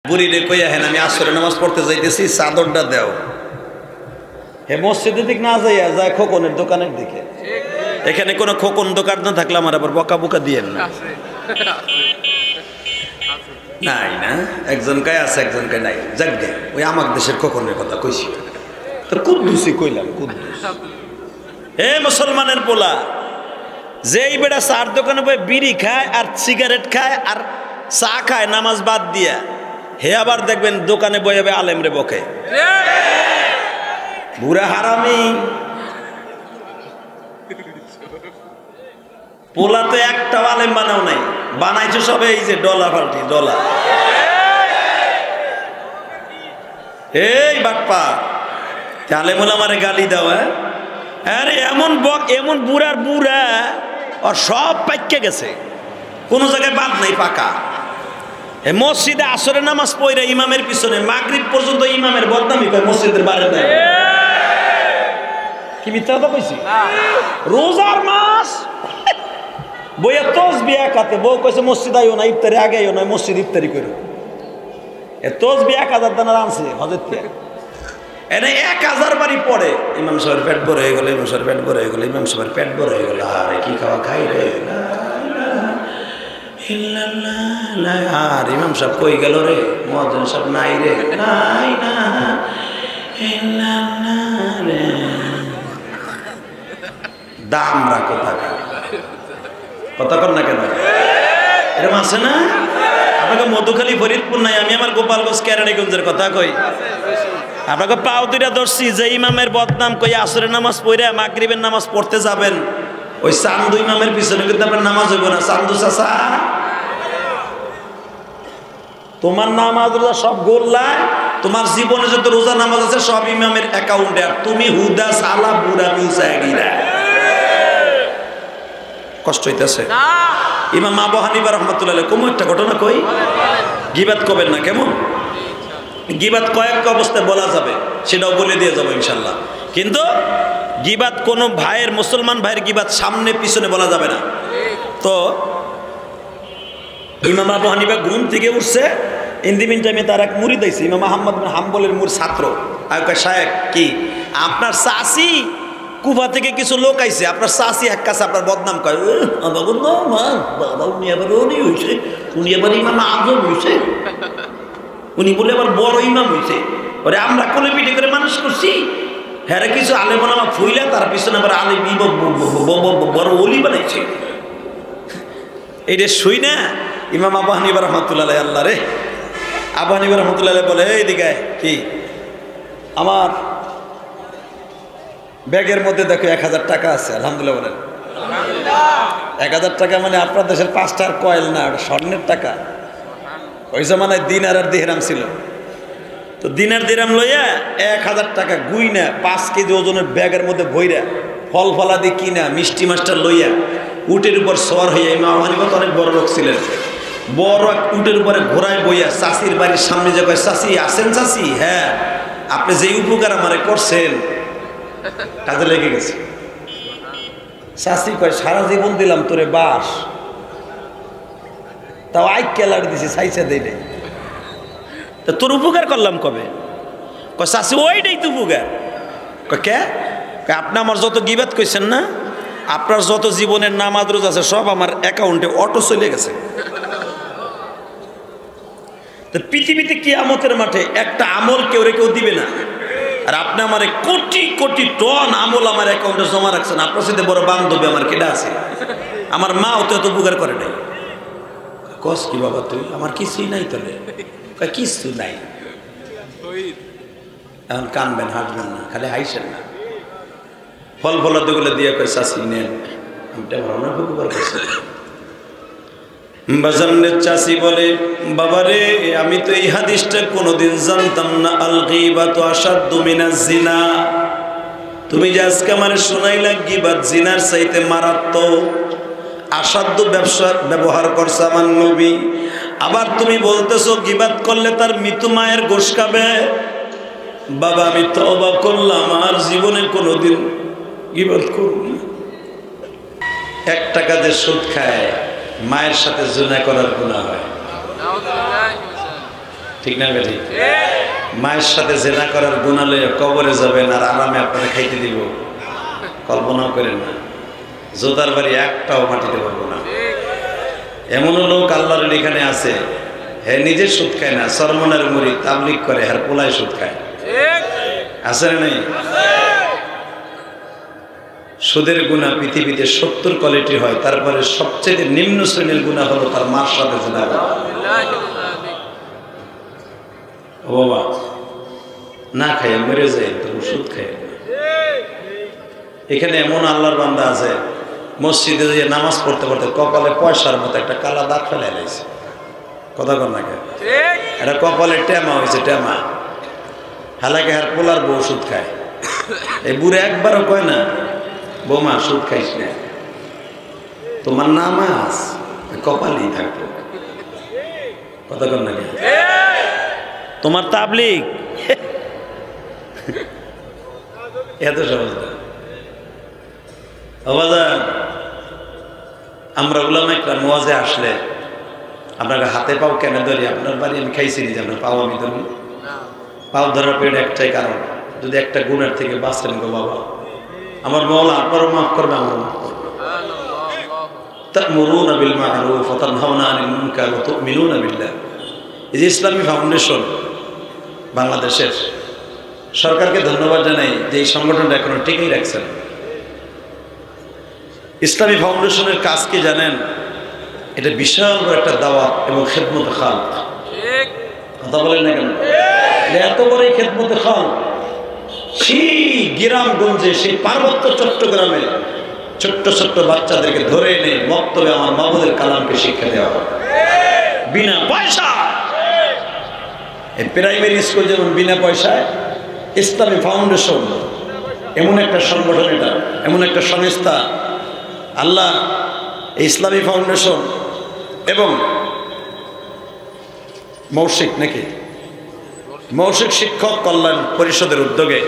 বুড়িরে কইয়া হেন আমি আসরে নামাজ পড়তে যাইতেছি, চাদরটা দেও। হে মসজিদের দিক না যাইয়া যায় খোকনের দোকানের দিকে। এখানে কোনো খোকন দোকান না থাকলে আমার আবার বকা বুকা দিয়েন না। নাই না, একজন কায় আছে একজন কায় নাই। যাক গে, ওই আমার দেশের খোকনের কথা কইছি, তোর কুদ্দুসি কইলাম কুদ্দুস। হে মুসলমানের পোলা, যেই বেটা চার দোকানে বই বিড়ি খায় আর সিগারেট খায় আর চা খায় নামাজ বাদ দিয়া, হে আবার দেখবেন দোকানে বয়ে আলেম রে বকে, বুড়া হারামি। পোলা তো একটা আলেম বানাও নাই, বানাইছো সবে এই যে ডলা পাল্টি ডলা। এই বাটপা আলেমুল আমারে গালি দাও। আরে এমন বক, এমন বুড়ার বুড়া আর সব পাইকে গেছে, কোনো জায়গায় বাদ নাই পাকা। মসজিদে আসরে নামাজ পড়ে ইমামের পিছনে মাগরিব পর্যন্ত ইমামের বদনামি কয় মসজিদের বাইরে নাই। কি মিথ্যা কথা কইছি? রোজার মাস বইয়া তসবিহ একাতে বউ কইছে মসজিদ আইও না, ইফতারি আগে আইও না, মসজিদ ইফতারি করো। এ তসবিহ 1000 দানার আনছে হজের থেকে, এনে 1000 বাড়ি পড়ে। ইমাম সাহেবের পেট বড় হয়ে গেল, ইমাম সাহেবের পেট বড় হয়ে গেল, ইমাম সাহেবের পেট বড় হয়ে গেল। আরে কি খাওয়া খাই রে, আর ইমাম সাহেব কই গেল রে, মুয়াজ্জিন সাহেব নাই রে, নাই না রে। দাম রাখো টাকা, কথা কর না কেন? এরকম আছে না? আপনাকে মধুখালী ফরিদপুর নাই, আমি আমার গোপালগঞ্জ কেরানীগঞ্জের কথা কই। আপনাকে পাও দুইটা ধরছি, যে ইমামের বদনাম কই আসরের নামাজ পড়ে মাগরিবের নামাজ পড়তে যাবেন, ওই চান্দু ইমামের পিছনে কিন্তু আপনার নামাজ হইব না। চান্দু চাচা, তোমার নামাজ রোজা সব গোল্লায়, তোমার জীবনে যত রোজা নামাজ আছে সব ইমামের অ্যাকাউন্টে, আর তুমি হুদা সালা বুড়া মিউসাইডিরা। কষ্ট হইতেছে? ইমাম আবু হানিফা রাহমাতুল্লাহ আলাইহি কোন একটা ঘটনা কই, গীবাত করবেন না কেমন? গীবাত কয়েক অবস্থায় বলা যাবে, সেটাও বলে দিয়ে যাবো ইনশাল্লাহ। কিন্তু গীবাত কোনো ভাইয়ের, মুসলমান ভাইয়ের গীবাত সামনে পিছনে বলা যাবে না। তো ইমাম আবু হানিফা ঘুম থেকে উঠছে, ইন্দিমিন টাইমে তার এক মুরিদ আইছে, ইমাম আহমদ বিন হাম্বলের ছাত্র। আর কয় সাহেব কি আপনার চাচি কুফা থেকে কিছু লোক আইছে, আপনার চাচি এক কাছে আপনার বদনাম কয়, বাবা উনি আবার উনি হয়েছে, উনি আবার ইমাম আজম হয়েছে, উনি বলে আবার বড় ইমাম হয়েছে। ওরে আমরা কোলে পিঠে করে মানুষ করছি, হ্যাঁ কিছু আলেম ওলামা ফুইলা তার পিছনে আবার আলেম বড় ওলি বানাইছে। এইটা শুই না ইমাম আবু হানিফা রাহমাতুল্লাহ আলাইহি, আল্লাহ রে, আবু হানিফা রাহমাতুল্লাহ আলাইহি বলে, এইদিকে কি আমার ব্যাগের মধ্যে দেখো 1000 টাকা আছে। আলহামদুলিল্লাহ বলেন। 1000 টাকা মানে আপনার দেশের 5টার কয়েল না, স্বর্ণের টাকা। ওই জমানায় দিনার আর দিরহাম ছিল, তো দিনার দিরহাম লইয়া 1000 টাকা গুইনা 5 কেজি ওজনের ব্যাগের মধ্যে ভইরা ফল ফলাদি কিনা মিষ্টি মাস্টার লইয়া উটের উপর সওয়ার হইয়া, ইমাম আবু হানিফা অনেক বড় লোক ছিলেন, বড় উটের উপরে ঘোড়ায় বইয়া চাষির বাড়ির সামনে যে কয়, চাষি আসেন চাষি, হ্যাঁ আপনি যে উপকার আমারে করছেন কাজে লেগে গেছে। চাষি কয় সারা জীবন দিলাম তোরে বাস, তাও আই কেলার দিছি সাইসা দেই নাই, তা তোর উপকার করলাম কবে? কয় চাষি ওইটাই তো উপকার। কয় কে? আপনি আমার যত গীবাত কইছেন না, আপনার যত জীবনের নামাজ রোজা আছে সব আমার অ্যাকাউন্টে অটো চলে গেছে। তো পৃথিবীতে কিয়ামতের মাঠে একটা আমল কেউ দিবে না, আর আপনি আমার কোটি কোটি টন আমল আমার অ্যাকাউন্টে জমা রাখছেন। আপনার সাথে বড় বান্ধবী আমার কেডা আছে? আমার মা অত এত উপকার করে নাই। কস কি বাবা তুই? আমার কিছুই নাই। তাহলে কিছু নাই, এখন কানবেন হাঁটবেন না, খালি হাইছেন না, ফল ফলাদিগুলো দিয়ে কয় চাষি নেন, অনেক উপকার করছে। বাজানের চাষি বলে, বাবারে আমি তো এই হাদিসটা কোনোদিন জানতাম না, আল গীবাতু আশাদ্দু মিনাজ জিনা। তুমি যে আজকে আমার শোনাইলা গীবাত জিনার চাইতে মারাত্মক, আসাধ্য ব্যবহার করছে আমার নবী। আবার তুমি বলতেছো গীবাত করলে তার মৃত্যু মায়ের গোশ খাবে। বাবা আমি তওবা করলাম, আর জীবনে কোনোদিন গীবাত করব না। 1 টাকা যে সুদ খায়, মায়ের সাথে জুনা করার গুনাহ হয়। ঠিক না বেঠি? মায়ের সাথে জেনা করার গুনাহ লইয়া কবরে যাবেন আর আরামে আপনারা খাইতে দিব, কল্পনাও করেন না। জোতার বাড়ি একটাও মাটিতে পারবো না। এমনও লোক আল্লাহর এখানে আছে, হ্যাঁ নিজে সুদ খায় না, সরমনার মুড়ি তাবলিগ করে, হ্যাঁ পোলায় সুদ খায়। আছে না নেই? সুদের গুনাহ পৃথিবীতে 70 কোয়ালিটি হয়, তারপরে সবচেয়ে নিম্ন শ্রেণীর গুনাহ হলো তার মার সাথে জেনা করা। ও বাবা, না খায় মরে যায়, তবু সুদ খায়। এখানে এমন আল্লাহর বান্দা আছে, মসজিদে যে নামাজ পড়তে পড়তে কপালে পয়সার মতো একটা কালা দাগ ফেলে লাইছে। কথা কর না কেন? এটা কপালে টেমা হয়েছে, টেমা। হালাকে হার পোলার বউ সুদ খায়। এই বুড়ে একবারও কয় না বৌমা সুদ খাইস না, তোমার নামাজ কপালেই থাকতো। কথা কর না কেন? তোমার তাবলিগ এত সহজ না। আমরা উলামা ইকরাম ওয়াজে আসলে আপনাকে হাতে পাও কেন ধরি? আপনার বাড়ি আমি খাইছি নি যে আপনার পাও আমি ধরি? পাও ধরার পেট একটাই কারণ, যদি একটা গুণের থেকে বাঁচেন গো বাবা, আমার মওলা আপনারও মাফ করবে, আমার মাফ করবে। তা'মুরুনা বিল মা'রুফ ওয়া তানহাউনা আনিল মুনকার ওয়া তু'মিনুনা বিল্লাহ। এই যে ইসলামী ফাউন্ডেশন বাংলাদেশের, সরকারকে ধন্যবাদ জানাই যে এই সংগঠনটা এখনো টিকেই রাখছেন। ইসলামী ফাউন্ডেশনের কাজ কি জানেন? এটা বিশাল বড় একটা দাওয়াত এবং খেদমতে খালক। কথা বলেন না কেন? এত বড় খেদমতে খালক, সেই গ্রামগঞ্জে, সেই পার্বত্য চট্টগ্রামে ছোট্ট ছোট্ট বাচ্চাদেরকে ধরে এনে মক্তবে আমার মাহবুদের কালামকে শিক্ষা দেওয়া হয় বিনা পয়সা। এই প্রাইমারি স্কুল যেমন বিনা পয়সায়, ইসলামী ফাউন্ডেশন এমন একটা সংগঠন, এটা এমন একটা সংস্থা। আল্লাহ ইসলামী ফাউন্ডেশন এবং মৌসিক নাকি মৌসিক শিক্ষক কল্যাণ পরিষদের উদ্যোগে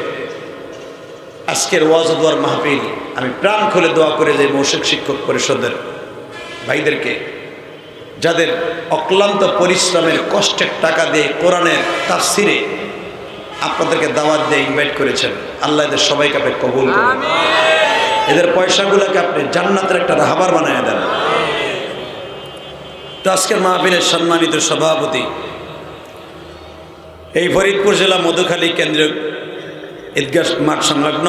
আজকের ওয়াজ ও দোয়ার মাহফিল আমি প্রাণ খুলে দোয়া করে যে মৌসিক শিক্ষক পরিষদের ভাইদেরকে, যাদের অক্লান্ত পরিশ্রমের কষ্টের টাকা দিয়ে কোরআনের তাফসিরে আপনাদেরকে দাওয়াত দিয়ে ইনভাইট করেছেন, আল্লাহ এদের সবাইকে আপনি কবুল করুন। এদের পয়সাগুলোকে আপনি জান্নাতের একটা রাহবার বানিয়ে দেন। তো আজকের মাহফিলের সম্মানিত সভাপতি, এই ফরিদপুর জেলা মধুখালী কেন্দ্রীয় ঈদগাহ মাঠ সংলগ্ন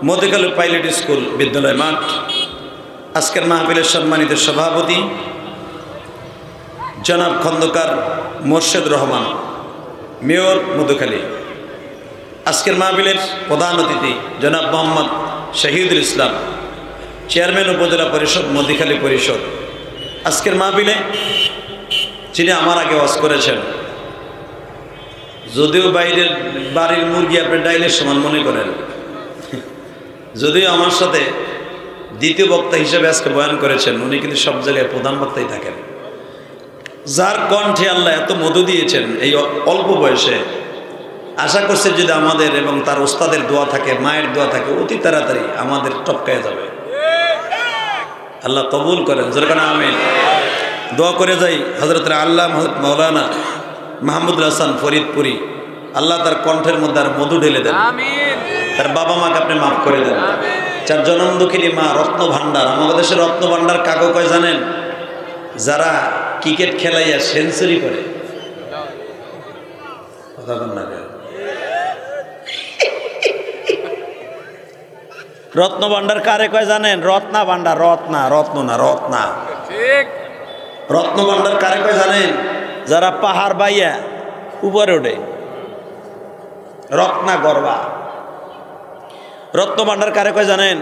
মধুখালী পাইলট স্কুল বিদ্যালয় মাঠ, আজকের মাহফিলের সম্মানিত সভাপতি জনাব খন্দকার মোর্শেদ রহমান, মেয়র মধুখালী, আজকের মাহফিলের প্রধান অতিথি জনাব মোহাম্মদ শহীদুল ইসলাম, চেয়ারম্যান উপজেলা পরিষদ মধুখালী পরিষদ। আজকের মাহফিলে যিনি আমার আগে ওয়াজ করেছেন, যদিও বাইরের বাড়ির মুরগি আপনি ডাইলের সমান মনে করেন, যদিও আমার সাথে দ্বিতীয় বক্তা হিসেবে আজকে বয়ান করেছেন, উনি কিন্তু সব জায়গায় প্রধান বক্তাই থাকেন। যার কণ্ঠে আল্লাহ এত মধু দিয়েছেন এই অল্প বয়সে, আশা করছে যদি আমাদের এবং তার ওস্তাদের দোয়া থাকে, মায়ের দোয়া থাকে, অতি তাড়াতাড়ি আমাদের টপকায় যাবে। আল্লাহ কবুল করেন, যেরকম আমিন। দোয়া করে যাই হযরত আল্লাহ মাওলানা মাহমুদুল হাসান ফরিদপুরি, আল্লাহ তার কণ্ঠের মধ্যে আর মধু ঢেলে দেন। তার বাবা মাকে আপনি মাফ করে দেন। যার জনম দুঃখিনী মা, রত্ন ভান্ডার। আমাদের দেশের রত্ন ভান্ডার কাকে কয় জানেন? যারা ক্রিকেট খেলাইয়া সেঞ্চুরি করে। কথা বল না, রত্ন ভান্ডার কারে কয় জানেন? রত্না ভান্ডার, রত্না, রত্ন না, রত্না। ঠিক। রত্ন ভান্ডার কারে কয় জানেন? যারা পাহাড় বাইয়া উপরে ওঠে, রত্না গর্বা। রত্ন ভান্ডার কারে কয় জানেন?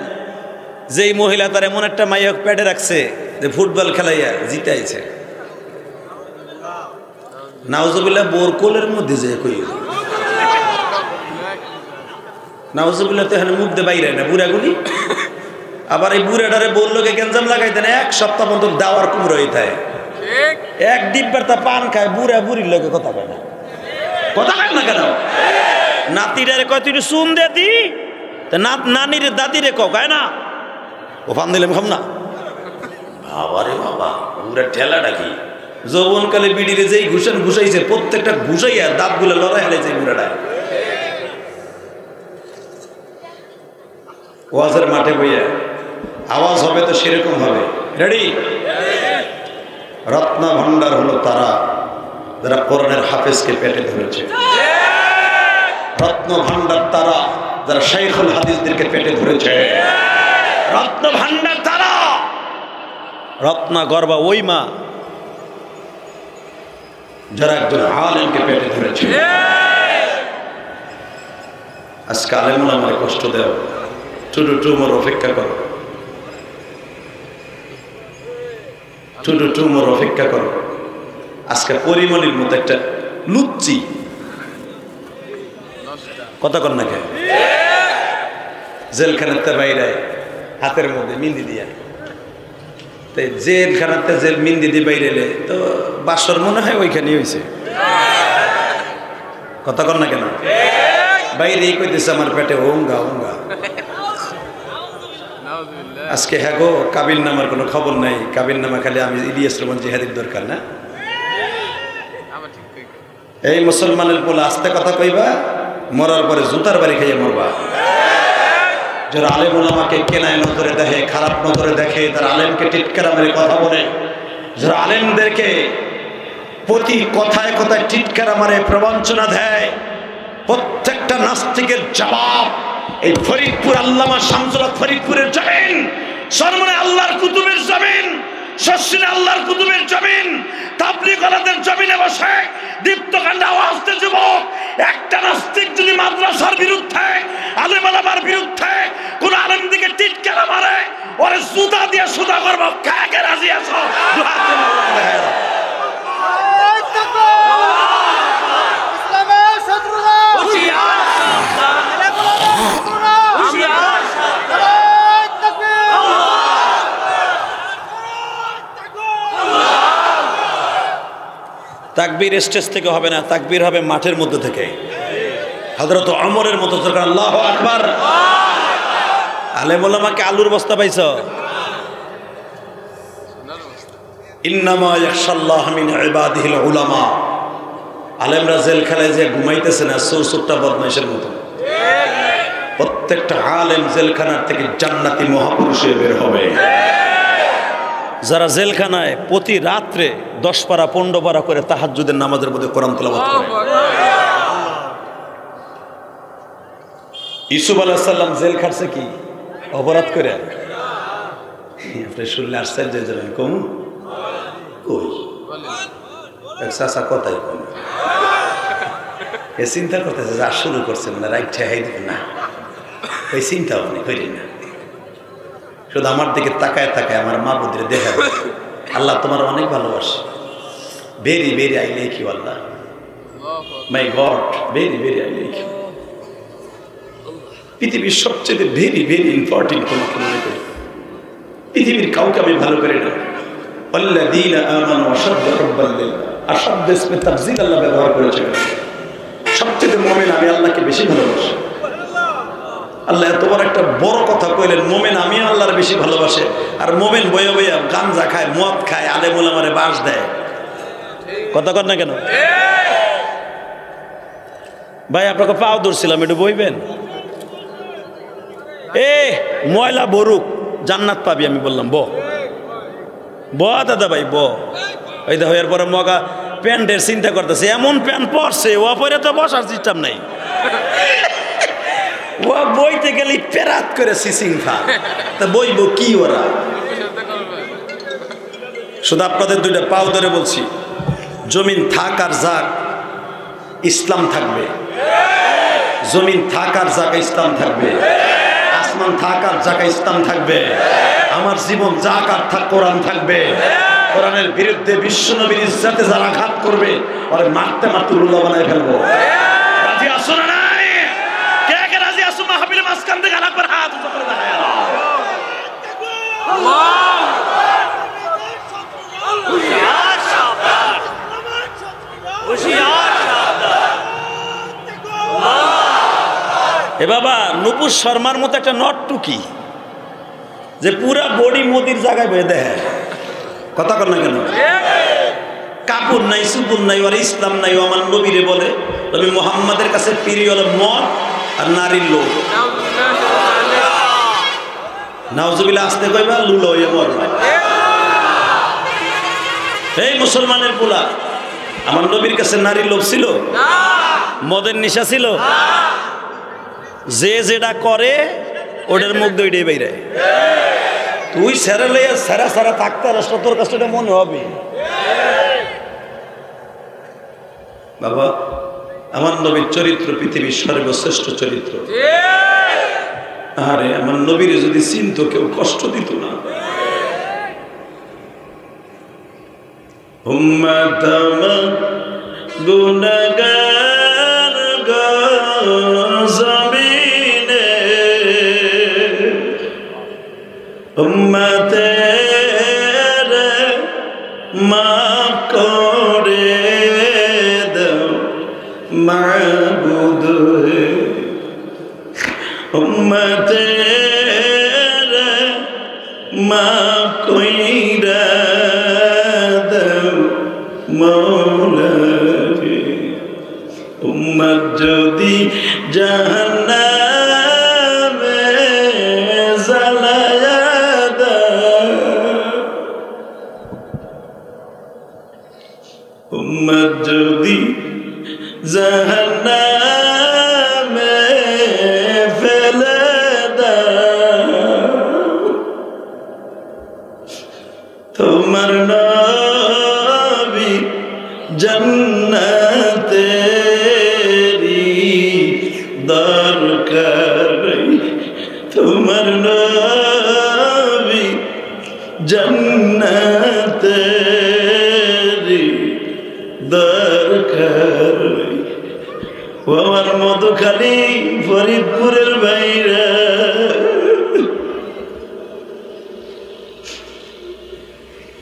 যেই মহিলা তার এমন একটা মাইয়ক পেটে রাখছে যে ফুটবল খেলাইয়া জিতাইছে। নাউজুবিল্লাহ, বোরকোলের মধ্যে যে কই নাউজুবিল্লাহ, তো এখানে মুখ দিয়ে বাইরে না বুড়াগুলি। আবার এই বুড়াটারে বললোকে গেঞ্জাম লাগাই দেন, এক সপ্তাহ পর্যন্ত দাওয়ার কুমড়ো হইতায়। এক ডিব্বার তা পান খায়, বুড়া বুড়ির লোকে কথা কয় না। কথা কয় না কেন? নাতিটারে কয় তুই চুন দে দি, নানির দাদিরে কয় না, ও পান দিলাম খাম না। বাবা রে বাবা, বুড়া ঠেলা ডাকি যৌবনকালে বিড়িরে যেই ঘুষাইছে প্রত্যেকটা ঘুষাইয়া দাঁতগুলো লড়াই হালাইছে বুড়াটায়। ওয়াজের মাঠে বইয়া আওয়াজ হবে তো সেরকম হবে। রেডি? রত্ন ভান্ডার হলো তারা যারা কোরআনের হাফেজকে পেটে ধরেছে। রত্ন ভান্ডার তারা যারা শাইখুল হাদিসদেরকে পেটে ধরেছে। রত্ন ভান্ডার তারা, রত্ন গর্বা ওই মা যারা একজন আলেমকে পেটে ধরেছে। আজকে আলেমুল আমার কষ্ট দেও, টুডু টুমোর অপেক্ষা করো, টুডু টুমোর অপেক্ষা করো। আজকে পরিমণির মতো একটা লুচ্চি কথা কর না কেন, জেলখানাতে বাইরে হাতের মধ্যে মিন্দি দিয়া, জেলখানাতে জেল মিন্দি দিয়ে বাইরে এলে তো বাসর মনে হয় ওইখানেই হয়েছে। কথা কর না কেন, বাইরেই কইতেছে আমার পেটে ওঙ্গা ওঙ্গা। আজকে হ্যাঁ গো, কাবিল নামার কোনো খবর নাই। কাবিল নামা খালি আমি ইলিয়াস রহমান জিহাদির দরকার না। এই মুসলমানের পোলা আস্তে কথা কইবা, মরার পরে জুতার বাড়ি খাইয়ে মরবা। যারা আলেম ওলামাকে কেনায় নজরে দেখে, খারাপ নজরে দেখে, তারা আলেমকে টিটকারা মেরে কথা বলে, যারা আলেমদেরকে প্রতি কথায় কথায় টিটকারা মারে, প্রবঞ্চনা দেয়, প্রত্যেকটা নাস্তিকের জবাব এই ফরিদপুর আল্লামা শামসুল হক ফরিদপুরের জমিন, সরমনে আল্লাহর কুতুবের জমিন, শস্যিনে আল্লাহর কুতুবের জমিন, তাবলীগ ওয়ালাদের জমিনে বসে দীপ্তকাণ্ডে আওয়াজ দিয়ে যুবক, একটা নাস্তিক যদি মাদ্রাসার বিরুদ্ধে, আলেম ওলামার বিরুদ্ধে কোন আলেম দিকে টিটকারা মারে, ওরে জুতা দিয়ে সুদা করবো। কাকে রাজি আছো? তাকবীর স্টেজ থেকে হবে না, তাকবীর হবে মাঠের মধ্যে থেকে। হযরত ওমরের মতো সরকার আল্লাহু আকবার। আলেম ওলামাকে আলুর বস্তা পাইছ? ইন্নামা ইয়াখশাল্লাহ মিন ইবাদিহিল উলামা। আলেমরা জেলখানায় যে ঘুমাইতেছে না চৌচুট্টা বদমাইশের মতো। প্রত্যেকটা আলেম জেলখানার থেকে জান্নাতি মহাপুরুষ হয়ে বের হবে। যারা জেলখানায় প্রতি রাত্রে 10 পারা 15 পারা করে তাহাজ্জুদের নামাজের মধ্যে কোরআন তেলাওয়াত করে। ইউসুফ আলাইহিস সালাম জেল খাটছে কি অপরাধ করে? আপনি শুনলে আশ্চর্য হয়ে যাবেন। কম কই চাচা কথাই কম, এ চিন্তা করতেছে যা শুরু করছে মানে রাইট ঠেহাই দেবে না, ওই চিন্তা আপনি করি না। শুধু আমার দিকে তাকায় তাকায় আমার মা বুদ্রে দেখা, আল্লাহ তোমার অনেক ভালোবাসে। Very very I like you Allah, my god, very very I like you. পৃথিবীর সবচেয়ে ভেরি ভেরি ইম্পর্টেন্ট তোমাকে মনে করি, পৃথিবীর কাউকে আমি ভালো করি না। আল্লাযীনা আমানু আশাদ্দু হুব্বান লিল্লাহ, আশাদ্দ ইসমে তাফযীল আল্লাহ ব্যবহার করেছেন। সবচেয়ে মুমিন আমি আল্লাহকে বেশি ভালোবাসি। আল্লাহ এত বড় একটা বড় কথা কইলেন, মোমেন আমি আল্লাহর বেশি ভালোবাসে। আর মোমেন বইয়া বইয়া গাঞ্জা খায়, মদ খায়, আলেম ওলামারে বাস দেয়। কথা কর না কেন ভাই? আপনাকে পাও ধরছিলাম, একটু বইবেন। এ ময়লা বরুক, জান্নাত পাবি। আমি বললাম ব দাদা ভাই ব। ওই দেখো এরপরে মগা প্যান্টের চিন্তা করতেছে, এমন প্যান্ট পরছে ও পরে তো বসার সিস্টেম নাই। ও বইতে গেলে পেরাত করে সিসিং খা, তা বইব কি ওরা? শুধু আপনাদের দুইটা পাও ধরে বলছি, জমিন থাক আর যাক ইসলাম থাকবে। জমিন থাক আর যাক ইসলাম থাকবে। আসমান থাক আর যাক ইসলাম থাকবে। আমার জীবন যাক আর থাক কোরআন থাকবে। কোরআনের বিরুদ্ধে বিশ্বনবীর ইজ্জতে যারা আঘাত করবে ওরে মারতে মারতে উল্লাহ বানায় ফেলবো। রাজি আসো না? নাই কে কে রাজি আসো? মাহফিলের মাঝখান থেকে একবার হাত উঁচু করে দেখায় না। এ বাবা, নুপুর শর্মার মতো একটা নটটুকি যে পুরা বডি মোদির জায়গায় বেঁধে দেয়। কথা কর না কেন? কাপড় নাই সুপুর নাই, ওর ইসলাম নাই, ও আমার নবীরে বলে। নবী মুহাম্মাদের কাছে প্রিয় হলো মদ আর নারীর লোভ। নাউজুবিল্লাহ আসতে কইবা লুলো হয়ে মরবে। এই মুসলমানের পোলা, আমার নবীর কাছে নারীর লোভ ছিল? মদের নেশা ছিল? যে যেটা করে ওটার মুখ দইটাই বাইরে। তুই সেরা লইয়া সেরা সেরা থাকতে রাস্তা, তোর কাছে এটা মনে হবে। বাবা, আমার নবীর চরিত্র পৃথিবীর সর্বশ্রেষ্ঠ চরিত্র। আরে আমার নবীরে যদি চিনত কেউ কষ্ট দিত না। উম্মত গুনাহগার জমিনে, উম্মতের মাফ করে দাও মাবুদ, উম্মতের মাফ কইরা দাও মওলা রে। উম্মত যদি জাহান্নামে জ্বালায়া দাও, উম্মত যদি জাহান্নামে ফেলে দাও, তোমার নবী জান্নাতেরই দরকার, তোমার নবী জান্নাতেরই দরকার। ও আমার মধুখালী ফরিদপুরের বাইরে,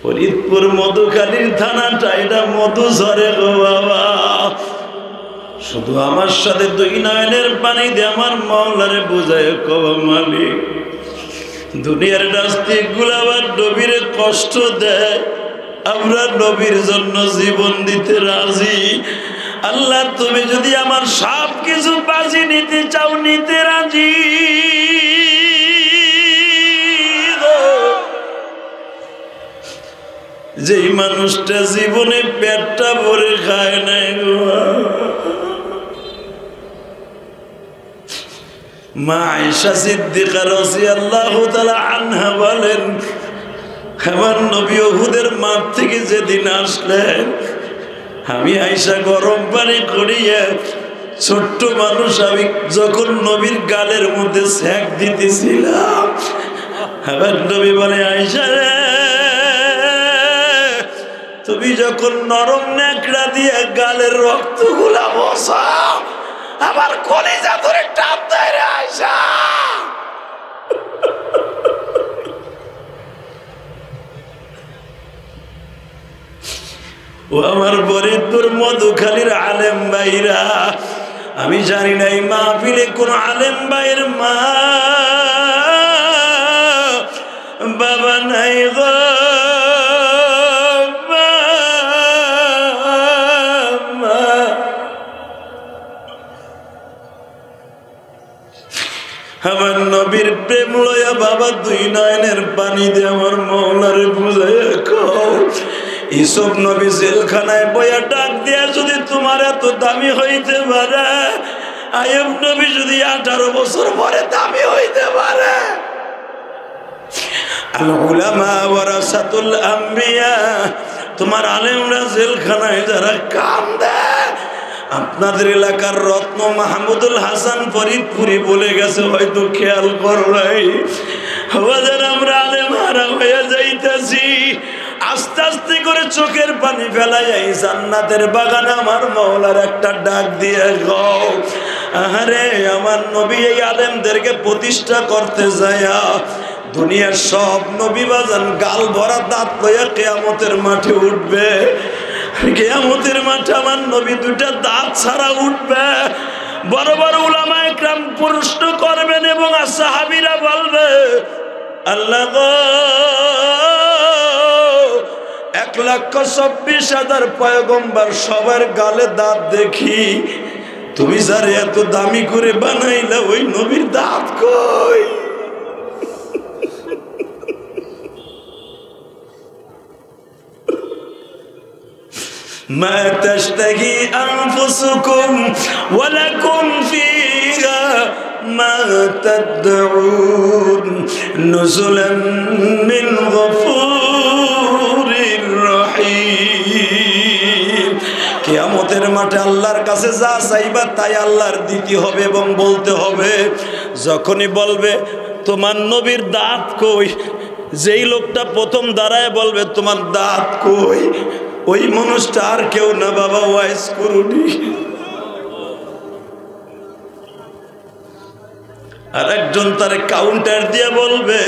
ফরিদপুর মধুখালীর থানাটা, এটা মধু ঝরে গো বাবা। শুধু আমার সাথে দুই নয়নের পানি দিয়ে আমার মাওলারে বুঝায় কব মালিক, দুনিয়ার নাস্তিক গুলো আবার নবীরে কষ্ট দেয়, আমরা নবীর জন্য জীবন দিতে রাজি। আল্লাহ, তুমি যদি আমার সব কিছু বাজি নিতে চাও, নিতে রাজি। যেই মানুষটা জীবনে পেটটা ভরে খায় নাই গো, মা আয়েশা সিদ্দিকা রাদিয়াল্লাহু তাআলা আনহা বলেন, আমার নবী উহুদের মাঠ থেকে যেদিন আসলেন, আমি আয়েশা গরম পানি করিয়া, ছোট্ট মানুষ আমি যখন নবীর গালের মধ্যে সেক দিতেছিলাম, আমার নবী বলে, আয়েশা রে, তুমি যখন নরম ন্যাকড়া দিয়ে গালের রক্তগুলা বসাও, আমার কলিজা ধরে টাপ দেয় রে আয়েশা। ও আমার ফরিদপুর মধুখালীর আলেম ভাইরা, আমি জানি না এই মাহফিলে কোন আলেম ভাইয়ের মা বাবা নাই গো। আমার নবীর প্রেম লয়া বাবা দুই নয়নের পানি দিয়ে আমার মাওলারে বুঝাইয়া কও, ইসব নবী জেলখানায় বইয়া ডাক দিয়া যদি তোমার এত দামি হইতে পারে, আইয়ুব নবী যদি 18 বছর পরে দামি হইতে পারে। আল উলামা ওয়ারাসাতুল আম্বিয়া, তোমার আলেমরা জেলখানায় যারা কান্দে, আপনাদের এলাকার রত্ন মাহমুদুল হাসান ফরিদপুরি বলে গেছে, হয়তো খেয়াল করো নাই, আমরা আলেম হারা হয়ে যাইতেছি। আস্তে আস্তে করে চোখের পানি ফেলাই এই জান্নাতের বাগানে আমার মাওলার একটা ডাক দিয়ে গাও। আরে আমার নবী এই আলেমদেরকে প্রতিষ্ঠা করতে যায়, দুনিয়ার সব নবী বাজান গাল ভরা দাঁত লইয়া কিয়ামতের মাঠে উঠবে। কিয়ামতের মাঠে আমার নবী দুটা দাঁত ছাড়া উঠবে। বড় বড় উলামা ইকরাম প্রশ্ন করবেন এবং সাহাবীরা বলবে, আল্লাহ গো, 1 1,26,000 পয়গম্বর সবার গালে দাঁত দেখি, তুমি যারে এত দামি করে বানাইলা ওই নবীর দাঁত কই? মা তাশতাহি আনফুসুকুম ওয়া লাকুম ফীহা মা তাদউন নুজুলান মিন গফুরির রহিম। কিয়ামতের মাঠে আল্লাহর কাছে যা চাইবা তাই আল্লাহর দিতে হবে এবং বলতে হবে। যখনই বলবে তোমার নবীর দাঁত কই, যেই লোকটা প্রথম দাঁড়ায় বলবে তোমার দাঁত কই, ওই মানুষটা আর কেউ না বাবা ওয়াইস করুনি। আর একজন তার কাউন্টার দিয়ে বলবে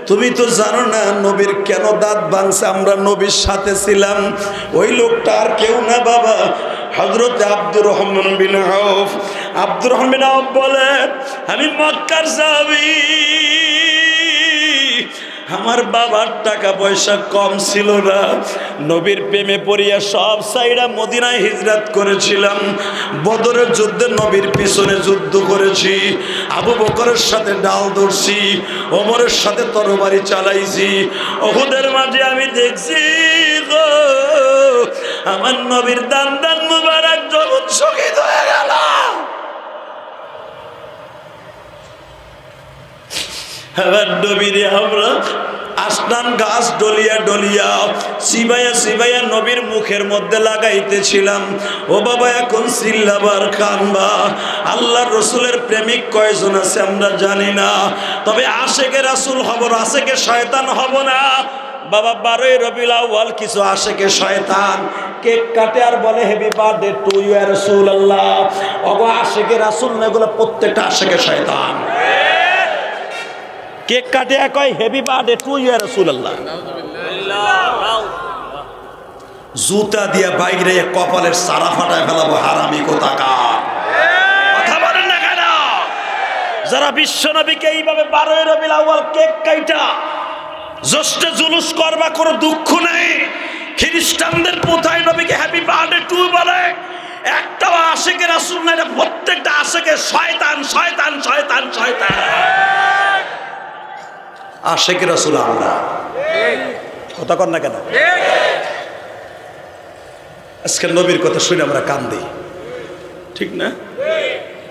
তুমি তো জানো না নবীর কেন দাঁত ভাঙছে, আমরা নবীর সাথে ছিলাম। ওই লোকটা আর কেউ না বাবা হযরত আব্দুর রহমান বিন আউফ। আব্দুর রহমান বিন আউফ বলে আমি মক্কার সাহাবী, আমার বাবার টাকা পয়সা কম ছিল না, নবীর প্রেমে পড়িয়া সব সাইডা মদিনায় হিজরত করেছিলাম। বদরের যুদ্ধে নবীর পিছনে যুদ্ধ করেছি, আবু বকরের সাথে ডাল ধরছি, ওমরের সাথে তরবারি চালাইছি। উহুদের মাঝে আমি দেখছি গো আমার নবীর দান দান মুবারক যখন শহীদ হয়ে গেল, এবার নবীরে আমরা আসনান গাছ ডলিয়া ডলিয়া সিবাইয়া সিবাইয়া নবীর মুখের মধ্যে লাগাইতেছিলাম। ও বাবা এখন চিল্লাবার কানবা। আল্লাহর রসুলের প্রেমিক কয়জন আছে আমরা জানি না, তবে আশেকে রাসূল হব, আশেকে শয়তান হব না। বাবা 12ই রবিউল আউয়াল কিছু আশেকে শয়তান কেক কাটে আর বলে হ্যাপি বার্থডে টু ইউ ইয়া রাসূলুল্লাহ। ওগো আশেকে রাসূল না, এগুলো প্রত্যেকটা আশেকে শয়তান। কেক কাটে কয় হ্যাপি বার্থডে টু ইউ ইয়া রাসূলুল্লাহ, জুতা দিয়া বাইরে কপালের সারা ফাটায় ফেলাবো হারামি কোথাকার। কথা বলেন না কেন? যারা বিশ্ব নবীকে এইভাবে 12ই রবিউল আউয়াল কেক কাইটা জ্যৈষ্ঠে জুলুস করবা কোনো দুঃখ নাই। খ্রিস্টানদের প্রথায় নবীকে হ্যাপি বার্থডে টু বলে, একটাও আশেকে রাসূল না, এটা প্রত্যেকটা আশেকে শয়তান শয়তান শয়তান শয়তান। আশেকে রাসূল আমরা, কথা কন না কেন? আজকে নবীর কথা শুনে আমরা কান্দি, ঠিক না?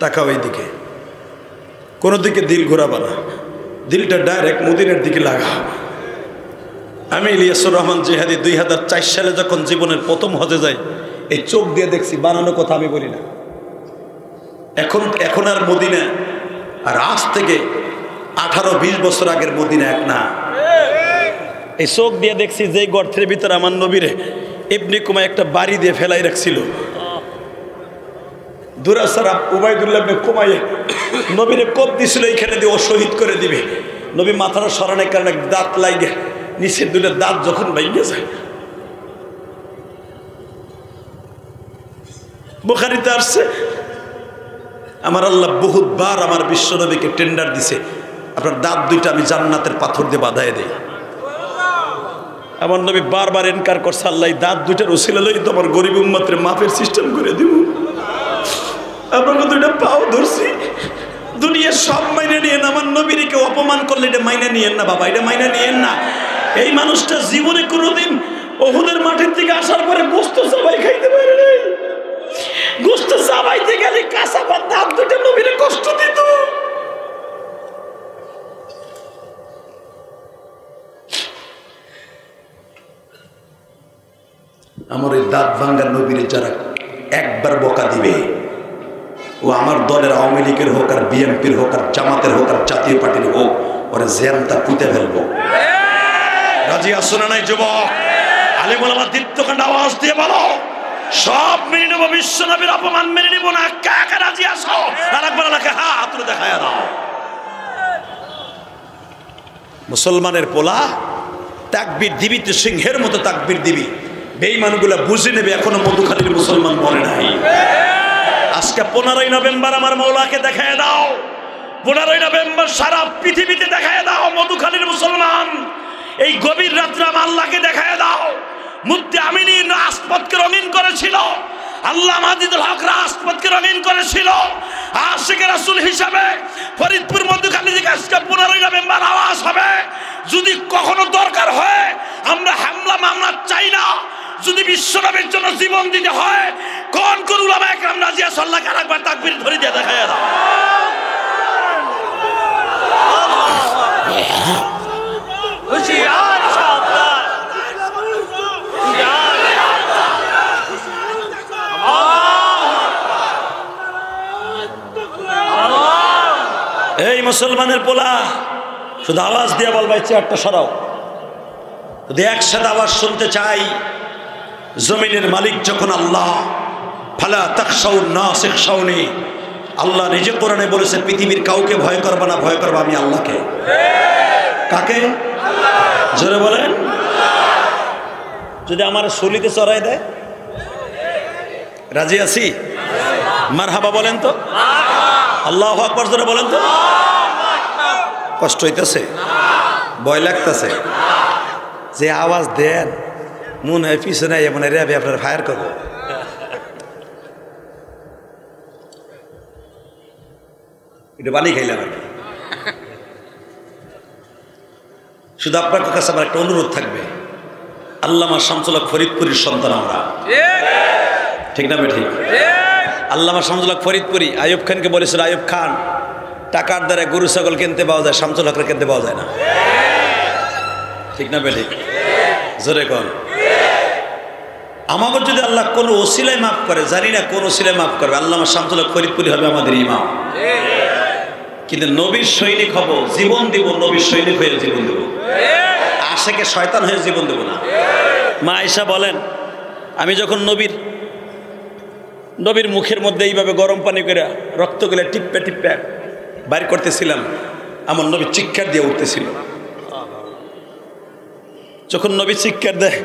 তাকাও এই দিকে, কোনো দিকে দিল ঘোরাবা না, দিলটা ডাইরেক্ট মদিনার দিকে লাগাও। আমি ইলিয়াসুর রহমান জিহাদি 2004 সালে যখন জীবনের প্রথম হজে যাই, এই চোখ দিয়ে দেখছি, বানানো কথা আমি বলি না। এখন আর মদিনা আর আজ থেকে 18-20 বছর আগের মদিনা এক না। এই চোখ দিয়ে দেখছি যে গর্তের ভিতরে আমার নবীরে ইবনে কুমাই একটা বাড়ি দিয়ে ফেলাই রাখছিল। দুরাসারা উবাইদুল্লাহ ইবনে কুমাই নবীরে কোপ দিছিল, এইখানে দিয়ে ও শহীদ করে দিবে। নবী মাথাটা সরানোর কারণে দাঁত লাগে, নিচের দুটো দাঁত যখন ভেঙে যায়। বুখারীতে আসছে আমার আল্লাহ বহুতবার আমার বিশ্ব নবীকে টেন্ডার দিছে, আপনার দাঁত দুইটা আমি জান্নাতের পাথর দিয়ে বাঁধাই দেই। আমার নবী বারবার এনকার করছে, আল্লাহ দাঁত দুইটার উসিলা লই তো আমার গরিব উম্মতের মাফের সিস্টেম করে দিব। আপনাকে দুইটা পাও ধরছি, দুনিয়ার সব মাইনে নিয়েন, আমার নবীর কেউ অপমান করলে এটা মাইনে নিয়েন না বাবা, এটা মাইনে নিয়েন না। এই মানুষটা জীবনে কোনোদিন উহুদের মাঠের থেকে আসার পরে গোস্ত সবাই খাইতে পারে নাই। গোস্ত চাবাইতে গেলে কাঁচা বা দাঁত দুইটা নবীরে কষ্ট দিত। আমার এই দাঁত ভাঙ্গার নবীরে যারা একবার বকা দিবে, ও আমার দলের আওয়ামী লীগের হোক আর বিএনপির হোক আর জামাতের হোক আর জাতীয় পার্টির হোক, ওরা জ্যামটা পুঁতে ফেলবো। রাজি আসো না নাই যুবক? আলেম ওলামা দীপ্তকাণ্ড আওয়াজ দিয়ে বলো, সব মেনে নেবো, বিশ্ব নবীর অপমান মেনে নেবো না। কাকে রাজি আসো? আর একবার এলাকে হাত তুলে দেখায় দাও। মুসলমানের পোলা তাকবীর দিবি তো সিংহের মতো তাকবীর দিবি। বেঈমানগুলা বুঝে নেবে এখনো মধুখালীর মুসলমান মরে নাই। আজকে 15ই নভেম্বর আমার মৌলাকে দেখায় দাও, 15ই নভেম্বর সারা পৃথিবীতে দেখায় দাও মধুখালীর মুসলমান। এই গভীর রাত্রে আমার আল্লাহকে দেখায় দাও। মুফতি আমিনী রাজপথকে রঙিন করেছিল, আল্লামা মাজিদুল হক রাজপথকে রঙিন করেছিল। আশিকে রাসূল হিসাবে ফরিদপুর মধ্যখালী থেকে আজকে 15টা মেম্বার আওয়াজ হবে। যদি কখনো দরকার হয় আমরা হামলা মামলা চাই না। যদি বিশ্বনবীর জন্য জীবন দিতে হয় কোন কোন উলামা একরাম রাজি আছে আল্লাহকে আরেকবার তাকবীর ধরে দিয়ে দেখায় দাও। হুশিয়ার সাবধান, এই মুসলমানের পোলা শুধু আওয়াজ দিয়ে বলবা চেয়ারটা সরাও। যদি একসাথে আওয়াজ শুনতে চাই, জমিনের মালিক যখন আল্লাহ, ফালা তাখশাউন নাস ইখশাউনি, আল্লাহ নিজে কোরআনে বলেছে পৃথিবীর কাউকে ভয় করবা না, ভয় করবা আমি আল্লাহকে। কাকে? জোরে বলেন। যদি আমার সলিতে চড়াই দেয় রাজি আছি? মারহাবা বলেন তো। আল্লাহু আকবার জোরে বলেন তো। কষ্ট হইতেছে, ভয় লাগতেছে, যে আওয়াজ দেন মনে হয় পিছনে এমন রেবে আপনার ফায়ার করবো। এটা বালি খাইলাম আর কি। শুধু আপনার কাছে আমার একটা অনুরোধ থাকবে, আল্লামা শামসুল হক ফরিদপুরীর সন্তান আমরা, ঠিক না ঠিক? আল্লামা শামসুল হক ফরিদপুরী আইয়ুব খানকে বলেছিল, আইয়ুব খান টাকার দ্বারা গরু ছাগল কিনতে পাওয়া যায়, শামসুল হকের কিনতে পাওয়া যায় না, ঠিক না ঠিক? জোরে কর। আমাকে যদি আল্লাহ কোনো ওসিলায় মাফ করে, জানি না কোন ওসিলায় মাফ করবে, আল্লামা শামসুল হক ফরিদপুরী হবে আমাদের ইমাম। কিন্তু নবীর সৈনিক হব, জীবন দিব, নবীর সৈনিক হয়ে জীবন দেব, আশেকে শয়তান হয়ে জীবন দেব না। মা আয়েশা বলেন, আমি যখন নবীর মুখের মধ্যে এইভাবে গরম পানি করে রক্তগুলো টিপ্পে টিপ্পে বাইর করতেছিলাম, আমার নবী চিৎকার দিয়ে উঠতেছিল। যখন নবী চিৎকার দেয়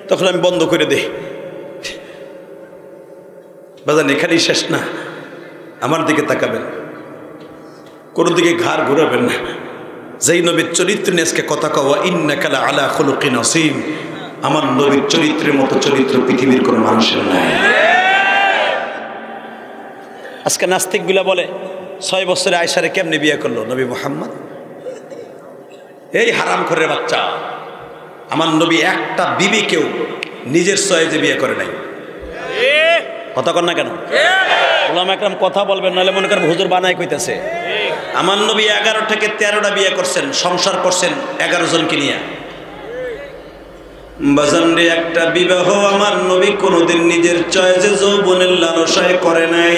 তখন আমি বন্ধ করে দিই। বাজান এখানেই শেষ না, আমার দিকে তাকাবেন, কোনো দিকে ঘাড় ঘুরাবেন না। যেই নবীর চরিত্র নিয়ে আজকে কথা কওয়া, ইন্নাকা লা আলা খুলুকিন আযীম, আমার নবীর চরিত্রের মতো চরিত্র পৃথিবীর কোনো মানুষের নাই। আজকে নাস্তিকগুলা বলে 6 বছরে আয়েশারে কেমনে বিয়ে করলো নবী মুহাম্মদ? এই হারামখোরের বাচ্চা, আমার নবী একটা বিবিকেও নিজের চয়েজে বিয়ে করে নাই। কথা কর না কেন? ওলামা একরাম কথা বলবেন, নাহলে মনে করেন হুজুর বানায় কইতেছে। আমার নবী 11 থেকে 13টা বিয়ে করছেন, সংসার করছেন 11 জনকে নিয়ে। বাজানরে একটা বিবাহ আমার নবী কোনোদিন নিজের চয়েজে যৌবনের লালসায় করে নাই।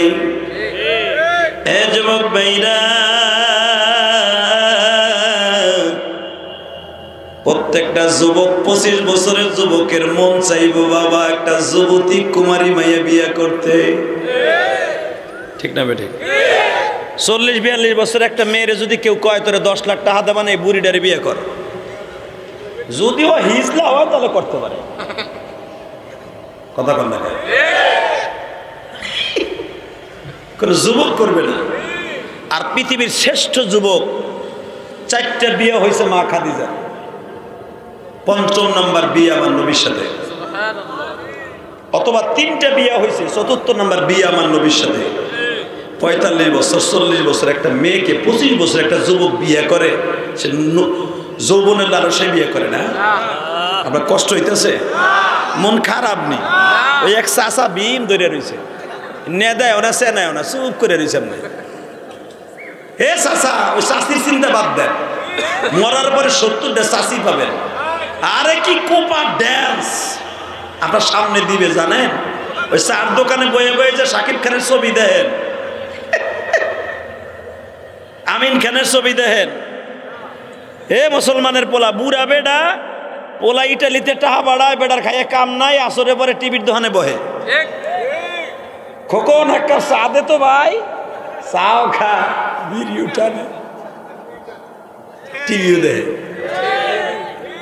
এ যুবক ভাইরা, প্রত্যেকটা যুবক 25 বছরের যুবকের মন চাইবো বাবা একটা যুবতী কুমারী মাইয়া বিয়ে করতে, ঠিক না বেঠিক? 40-42 বছরের একটা মেয়েরে যদি কেউ কয় তোরে 10 লাখ টাকা দেবা না, এই বুড়িটারে বিয়ে কর, যদিও হিজলা হয় তাহলে করতে পারে। কথা কন না, কোন যুবক করবে না। আর পৃথিবীর শ্রেষ্ঠ যুবক 4টা বিয়ে হয়েছে মা খাদিজা, 5ম নম্বর বিয়ে আমার নবীর সাথে, অথবা 3টা বিয়ে হয়েছে, 4র্থ নম্বর বিয়ে আমার নবীর সাথে। 45 বছর 40 বছর একটা মেয়েকে 25 বছর একটা যুবক বিয়ে করে, সে যৌবনের লালসায় বিয়ে করে না? আপনার কষ্ট হইতেছে? মন খারাপ নেই? ওই এক চাষা ভীম ধরে রয়েছে, নে দেয় ওনা সে নেয় ওনা, চুপ করে রয়েছে। আপনি হে চাষা, ওই চাষির চিন্তা বাদ দেন, মরার পরে 70টা চাষি পাবেন। আরে কি কোপা ড্যান্স আপনার সামনে দিবে জানেন? ওই চার দোকানে বয়ে বয়ে যে শাকিব খানের ছবি দেখেন, আমিন খানের ছবি দেখেন। এ মুসলমানের পোলা, বুড়া বেডা পোলা ইটালিতে টাহা বাড়ায়, বেডার খাইয়ে কাম নাই, আসরে পরে টিভির দোকানে বহে। খোকন একটা চা দে তো ভাই, চাও খা, বিড়ি উঠানে, টিভিও দে।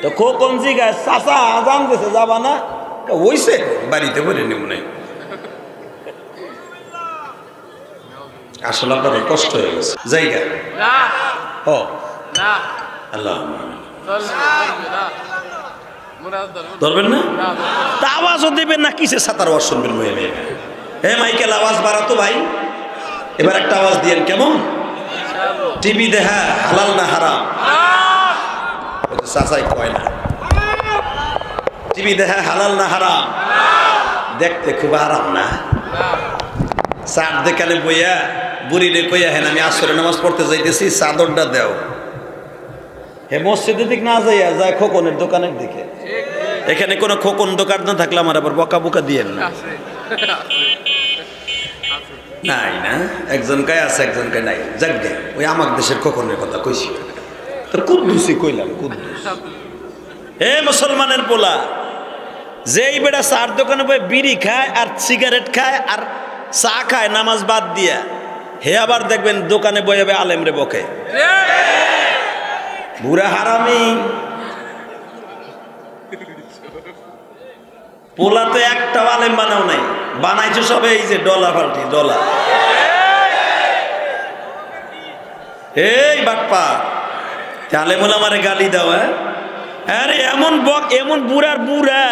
তো খোকন জিগায় চাচা আজান দিছে যাবা না? ওইছে বাড়িতে বলে নেব নাই। আসলে আপনার কষ্ট হয়ে গেছে জায়গা। ও আল্লাহ ধরবেন না? তা আওয়াজও দেবেন না, কিসের সাঁতার আওয়াজ শুনবেন? হে মাইকেল, আওয়াজ বাড়াতো ভাই, এবার একটা আওয়াজ দিয়েন। কেমন? টিভি দেখা হালাল না হারাম? চাচাই কয় না। টিভি দেখা হালাল না হারাম? দেখতে খুব আরাম না? চার দেখানে বইয়া বুড়ি রে কইয়া, হেন আমি আসরে নামাজ পড়তে যাইতেছি, চাদরটা দেও। হে মসজিদের দিক না যাইয়া যায় খোকনের দোকানের দিকে। এখানে কোনো খোকন দোকান না থাকলে আমার আবার বকা বুকা দিয়েন না। নাই না, একজন কায় আছে, একজন কায় নাই। যাক গে, ওই আমার দেশের খোকনের কথা কইছি, তো কুদ্দুসি কইলাম। কুদ্দুস হে মুসলমানের পোলা, যেই বেটা চার দোকানে বই বিড়ি খায় আর সিগারেট খায় আর চা খায় নামাজ বাদ দিয়া, হে আবার দেখবেন দোকানে বয়ে আলেম রে বকে, বুড়া হারামি। পোলা তো একটা আলেম বানাও নাই, বানাইছো সবে এই যে ডলা পাল্টি ডলা। এই বাটপা আলেমুল আমারে গালি দাও। আরে এমন বক, এমন বুড়ার বুড়া,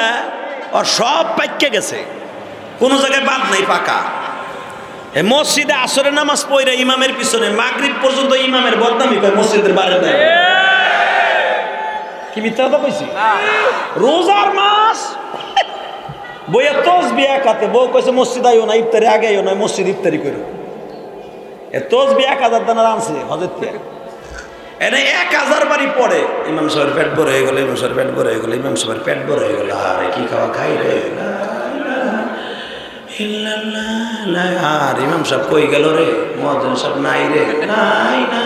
আর সব পাইকে গেছে, কোনো জায়গায় বাদ নাই পাকা। মসজিদে আসরে নামাজ পড়ে ইমামের পিছনে মাগরিব পর্যন্ত ইমামের বদনামি কয় মসজিদের বাইরে নাই। কি মিথ্যা কথা কইছি? রোজার মাস বইয়া তসবিহ একাতে, বউ কইছে মসজিদ আইও না, ইফতারি আগে আইও না, মসজিদ ইফতারি করো। এ তসবিহ 1000 দানার আনছে হজের থেকে, এনে 1000 বাড়ি পড়ে। ইমাম সাহেবের পেট বড় হয়ে গেল, ইমাম সাহেবের পেট বড় হয়ে গেল, ইমাম সাহেবের পেট বড় হয়ে গেল। আরে কি খাওয়া খাই রে, আর ইমাম সাহেব কই গেল রে, মুয়াজ্জিন সাহেব নাই রে, নাই না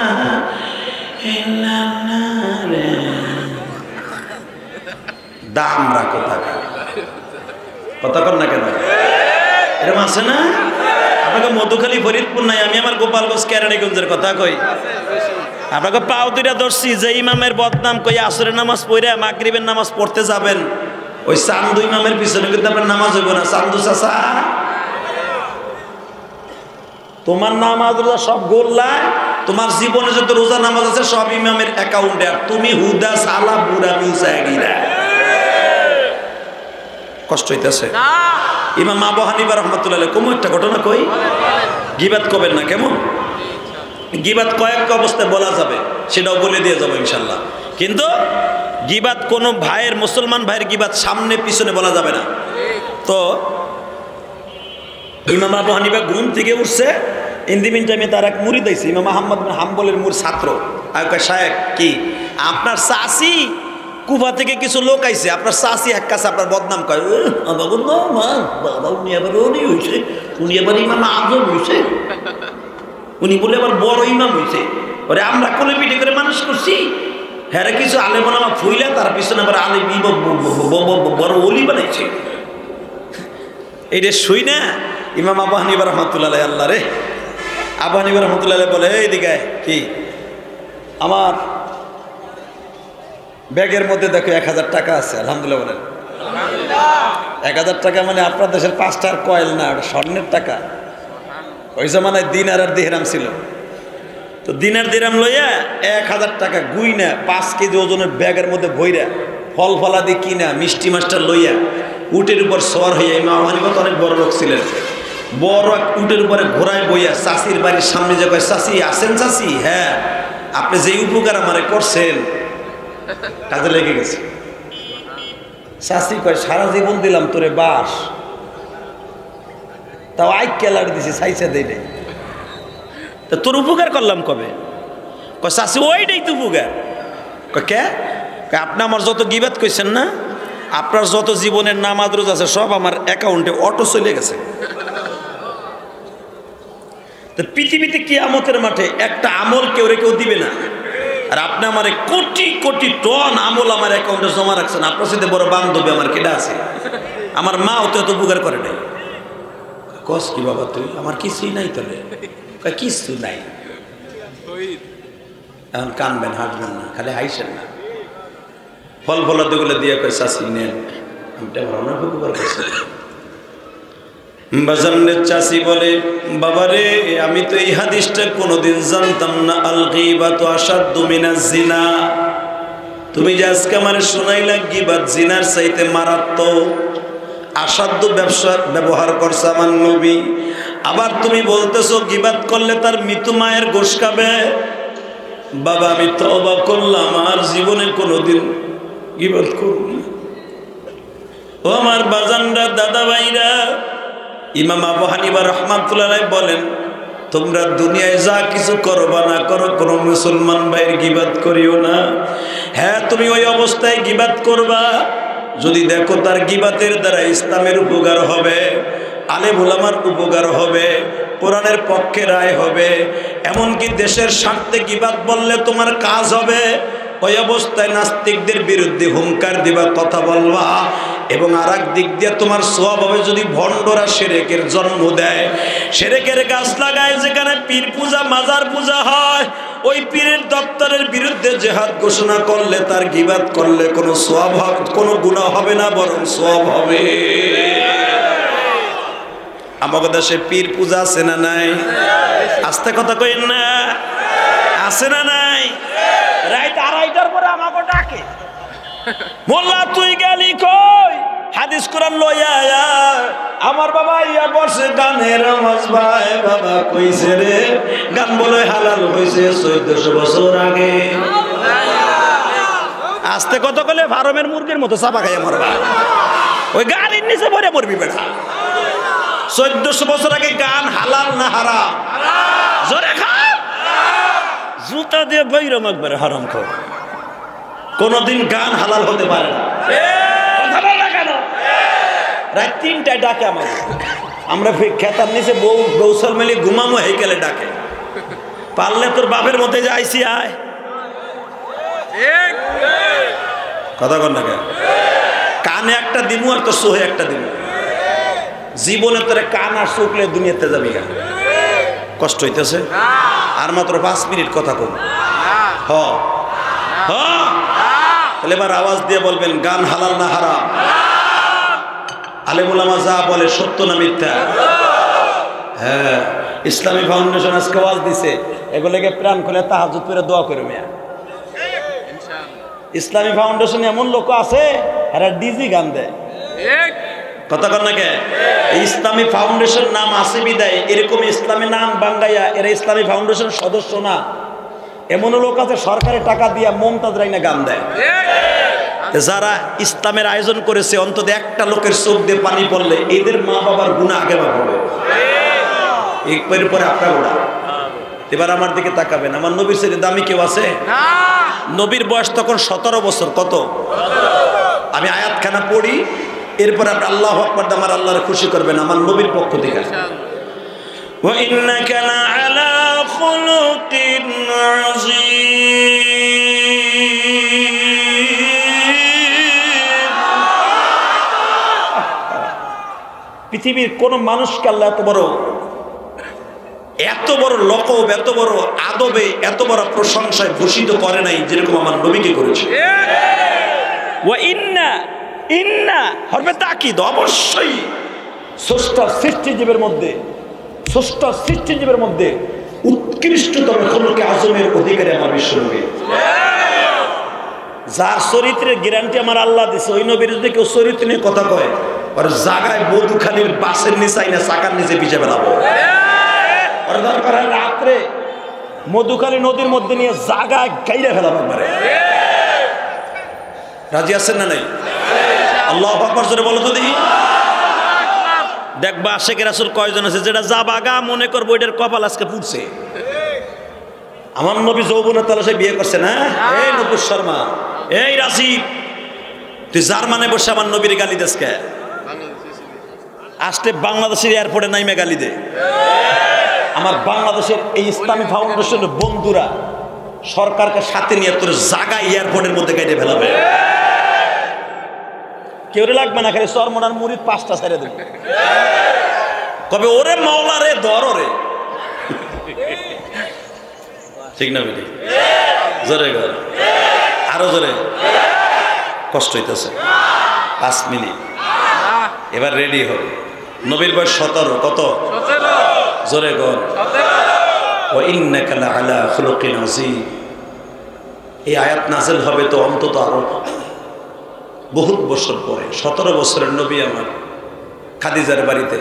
রে, দাম রাখো টাকা, কথা কর না কেন? এরকম আছে না? আপনাকে মধুখালী ফরিদপুর নাই, আমি আমার গোপালগঞ্জ কেরানীগঞ্জের কথা কই। আপনাকে পাও দুইটা ধরছি, যে ইমামের বদনাম কই আসরের নামাজ পড়ে মাগরিবের নামাজ পড়তে যাবেন, ওই চান্দু ইমামের পিছনে কিন্তু আপনার নামাজ হইব না। চান্দু চাচা, তোমার নামাজ রোজা সব গোল্লায়, তোমার জীবনে যত রোজা নামাজ আছে সব ইমামের অ্যাকাউন্টে, আর তুমি হুদা সালা বুড়া মিউসাইডিরা। কষ্ট হইতেছে? ইমাম আবু হানিফা রাহমাতুল্লাহ আলাইহি কোন একটা ঘটনা কই, গীবাত করবেন না কেমন? গীবাত কয়েক অবস্থায় বলা যাবে, সেটাও বলে দিয়ে যাবো ইনশাল্লাহ। কিন্তু গীবাত কোনো ভাইয়ের, মুসলমান ভাইয়ের গীবাত সামনে পিছনে বলা যাবে না। তো ইমাম আবু হানিফা ঘুম থেকে উঠছে, ইন্দিমিন টাইমে তার এক মুরিদ আইছে, ইমাম আহমদ বিন হাম্বলের মুর ছাত্র। আর কয় সাহেব কি আপনার চাচি কুফা থেকে কিছু লোক আইছে, আপনার চাচি এক কাছে আপনার বদনাম কয়, বাবা উনি আবার উনি হয়েছে, উনি আবার ইমাম আজম হয়েছে, উনি বলে আবার বড় ইমাম হয়েছে। ওরে আমরা কোলে পিঠে করে মানুষ করছি, হ্যাঁ কিছু আলেম ওলামা ফুইলা তার পিছনে আবার আলেম বড় ওলি বানাইছে। এইটা শুই না ইমাম আবু হানিফা রাহমাতুল্লাহ আলাইহি, আল্লাহ রে, আবু হানিফা রাহমাতুল্লাহ আলাইহি বলে, এইদিকে কি আমার ব্যাগের মধ্যে দেখো 1000 টাকা আছে। আলহামদুলিল্লাহ বলেন। 1000 টাকা মানে আপনার দেশের 5টার কয়েল না, স্বর্ণের টাকা। ওই জমানায় দিনার আর দিরহাম ছিল, তো দিনার দিরহাম লইয়া 1000 টাকা গুইনা 5 কেজি ওজনের ব্যাগের মধ্যে ভইরা ফল ফলাদি কিনা মিষ্টি মাস্টার লইয়া উটের উপর সওয়ার হইয়া, ইমাম আবু হানিফা অনেক বড় লোক ছিলেন, বড় উটের উপরে ঘোড়ায় বইয়া চাষির বাড়ির সামনে যে কয়, চাষি আসেন চাষি, হ্যাঁ আপনি যে উপকার আমারে করছেন কাজে লেগে গেছে। চাষি কয়, সারা জীবন দিলাম তোরে বাস, তাও আই কেলার দিছি, চাইছে দেই নাই, তা তোর উপকার করলাম কবে? কয় চাষি ওইটাই তো উপকার। কয় কে? আপনি আমার যত গীবাত কইছেন না, আপনার যত জীবনের নামাজ রোজা আছে সব আমার অ্যাকাউন্টে অটো চলে গেছে। তো পৃথিবীতে কিয়ামতের মাঠে একটা আমল কেউ দিবে না, আর আপনি আমার কোটি কোটি টন আমল আমার অ্যাকাউন্টে জমা রাখছেন। আপনার সাথে বড় বান্ধবী আমার কেডা আছে? আমার মা অত এত উপকার করে নাই। কস কি বাবা তুই? আমার কিছুই নাই। তাহলে কিছু নাই, এখন কানবেন হাঁটবেন না, খালি হাইছেন না, ফল ফলাদিগুলো দিয়ে কয় চাষি নেন, অনেক উপকার করছে। বাজানের চাষি বলে, বাবারে আমি তো এই হাদিসটা কোনোদিন জানতাম না, আল গীবাতু আশাদ্দু মিনাজ জিনা, তুমি যে আজকে আমার শোনাইলা গীবাত জিনার চাইতে মারাত্মক অসাধ্য ব্যবহার করছে আমার নবী, আবার তুমি বলতেছো গীবাত করলে তার মৃত মায়ের গোশ খাবে। বাবা আমি তওবা করলাম, আর জীবনে কোনোদিন গীবাত করব না। ও আমার বাজানরা, দাদা ভাইরা, ইমাম আবু হানিফা রাহমাতুল্লাহ আলাইহি বলেন, তোমরা দুনিয়ায় যা কিছু করো বা না করো, কোনো মুসলমান ভাইয়ের গীবাত করিও না। হ্যাঁ, তুমি ওই অবস্থায় গীবাত করবা যদি দেখো তার গীবাতের দ্বারা ইসলামের উপকার হবে, আলেম উলামার উপকার হবে, কোরআনের পক্ষে রায় হবে, এমনকি দেশের স্বার্থে গীবাত বললে তোমার কাজ হবে। ওই অবস্থায় নাস্তিকদের বিরুদ্ধে হুঙ্কার দিবা, কথা বলবা। এবং আর এক দিক দিয়ে তোমার সওয়াব হবে যদি ভণ্ডরা শিরকের জন্ম দেয়, শিরকের গাছ লাগায় যেখানে পীর পূজা মাজার পূজা হয়, ওই পীরের দপ্তরের বিরুদ্ধে জিহাদ ঘোষণা করলে তার গীবাত করলে কোনো সওয়াব হবে, কোনো গুনাহ হবে না, বরং সওয়াব হবে। আমাদের দেশে পীর পূজা আছে না নাই? আস্তে কথা কইেন না, আছে না নাই? রাত 2:30টার পরে আমাকে ডাকে, মোল্লা তুই গেলি কই, হাদিস কোরআন লইয়া আয়া। আমার বাবা ইয়া বসে গানের আওয়াজ ভাই, বাবা কইছে রে গান বলে হালাল হইছে 1400 বছর আগে। আস্তে কত কইলে ফার্মের মুরগির মতো চাপা খাইয়া মরবা, ওই গাড়ির নিচে পড়ে মরবি বেটা। 1400 বছর আগে গান হালাল না হারাম? জোরে খা, জুতা দিয়ে বৈরম একবার হারাম খাও। কোনদিন গান হালাল হতে পারে না। কথা বলা কেন? রাত 3টায় ডাকে আমাকে, আমরা খেতার নিচে গৌসল মেলে ঘুমামো, হেকেলে ডাকে, পারলে তোর বাপের মধ্যে যাইছি আয়। কথা কর না কেন? কানে একটা দিমু আর তোর সোহে একটা দিমু। জীবনে তোর কান আর চোখলে দুনিয়াতে যাবি কেন? কষ্ট হইতেছে? আর মাত্র 5 মিনিট কথা কম। তাহলে এবার আওয়াজ দিয়ে বলবেন গান হালাল না হারাম? আলেম উলামা যা বলে সত্য না মিথ্যা? হ্যাঁ, ইসলামী ফাউন্ডেশন আজকে আওয়াজ দিছে, এগুলোকে প্রাণ খুলে তাহাজ্জুদ করে দোয়া করে মেয়া। ইসলামী ফাউন্ডেশনে এমন লোক আছে এরা ডিজি গান দেয়। কথা কর না কে? ইসলামী ফাউন্ডেশন নাম আছে বিদায় এরকম ইসলামী নাম বাঙ্গাইয়া এরা ইসলামী ফাউন্ডেশন সদস্য না। এমন লোক আছে সরকারের টাকা দিয়া মমতাজ রাইনা গান দেয়। যারা ইসলামের আয়োজন করেছে অন্তত একটা লোকের চোখ দিয়ে পানি পড়লে এদের মা বাবার গুনাহ আগে মাফ হবে। এর পরে আপনার ওরা এবার আমার দিকে তাকাবেন, আমার নবীর চেয়ে দামি কেউ আছে? নবীর বয়স তখন 17 বছর। কত? আমি আয়াতখানা পড়ি, এরপর আপনি আল্লাহু আকবার আমার আল্লাহর খুশি করবেন আমার নবীর পক্ষ থেকে। ওয়া ইন্নাকা লাআলা খুলুকিন আযীম। পৃথিবীর কোন মানুষকে আল্লাহ এত বড় লকব, এত বড় আদবে, এত বড় প্রশংসায় ভূষিত করে নাই যেরকম আমার নবীকে করেছে। ওয়া ইন্না হরবে তাকিদ, অবশ্যই স্রষ্টার সৃষ্টিজীবের মধ্যে উৎকৃষ্টতম খলুকে আজমের অধিকারী আমার বিশ্বনবী। যার চরিত্রের গ্যারান্টি আমার আল্লাহ দিছে, ওই নবীর যদি কেউ চরিত্র নিয়ে কথা কয় আর জায়গায় মধুখালীর বাসের নিচে না চাকার নিচে পিছিয়ে বেড়াবো। আর দরকার হয় রাত্রে মধুখালী নদীর মধ্যে নিয়ে জায়গায় গাইরে ফেলাবো পারে। রাজি আছেন না নাই? আল্লাহু আকবার জোরে বলো তো দেখি। দেখবা আশেকে রাসূল কয়জন আছে যেটা যা বাগা মনে করবো এটার কপাল আজকে পুড়ছে। আমার নবী যৌবনের তালাশে বিয়ে করছে না? এই নবুর শর্মা, এই রাজীব, তুই জার্মানে বসে আমার নবীর গালি দেশ কে? আসতে বাংলাদেশের এয়ারপোর্টে নাইমে গালি দে। আমার বাংলাদেশের এই ইসলামী ফাউন্ডেশনের বন্ধুরা সরকারকে সাথে নিয়ে তোর জায়গা এয়ারপোর্টের মধ্যে কেটে ফেলাবে। কেউ লাগবে না, খালি চরমনার মুড়ির 5টা ছেড়ে দেবে, কবে ওরে মাওলা রে ধর রে। ঠিক না বেটি? জোরে ঘর আরো জোরে, কষ্ট হইতেছে। 5 মিনিট, এবার রেডি হবে। নবীর বয়স 17। কত? জোরে ঘর। ওয়া ইন্নাকা লাআলা খুলুকিন আযীম। এই আয়াত নাযিল হবে তো অন্তত আরো বহুত বছর পরে। 17 বছরের নবী আমার খাদিজার বাড়িতে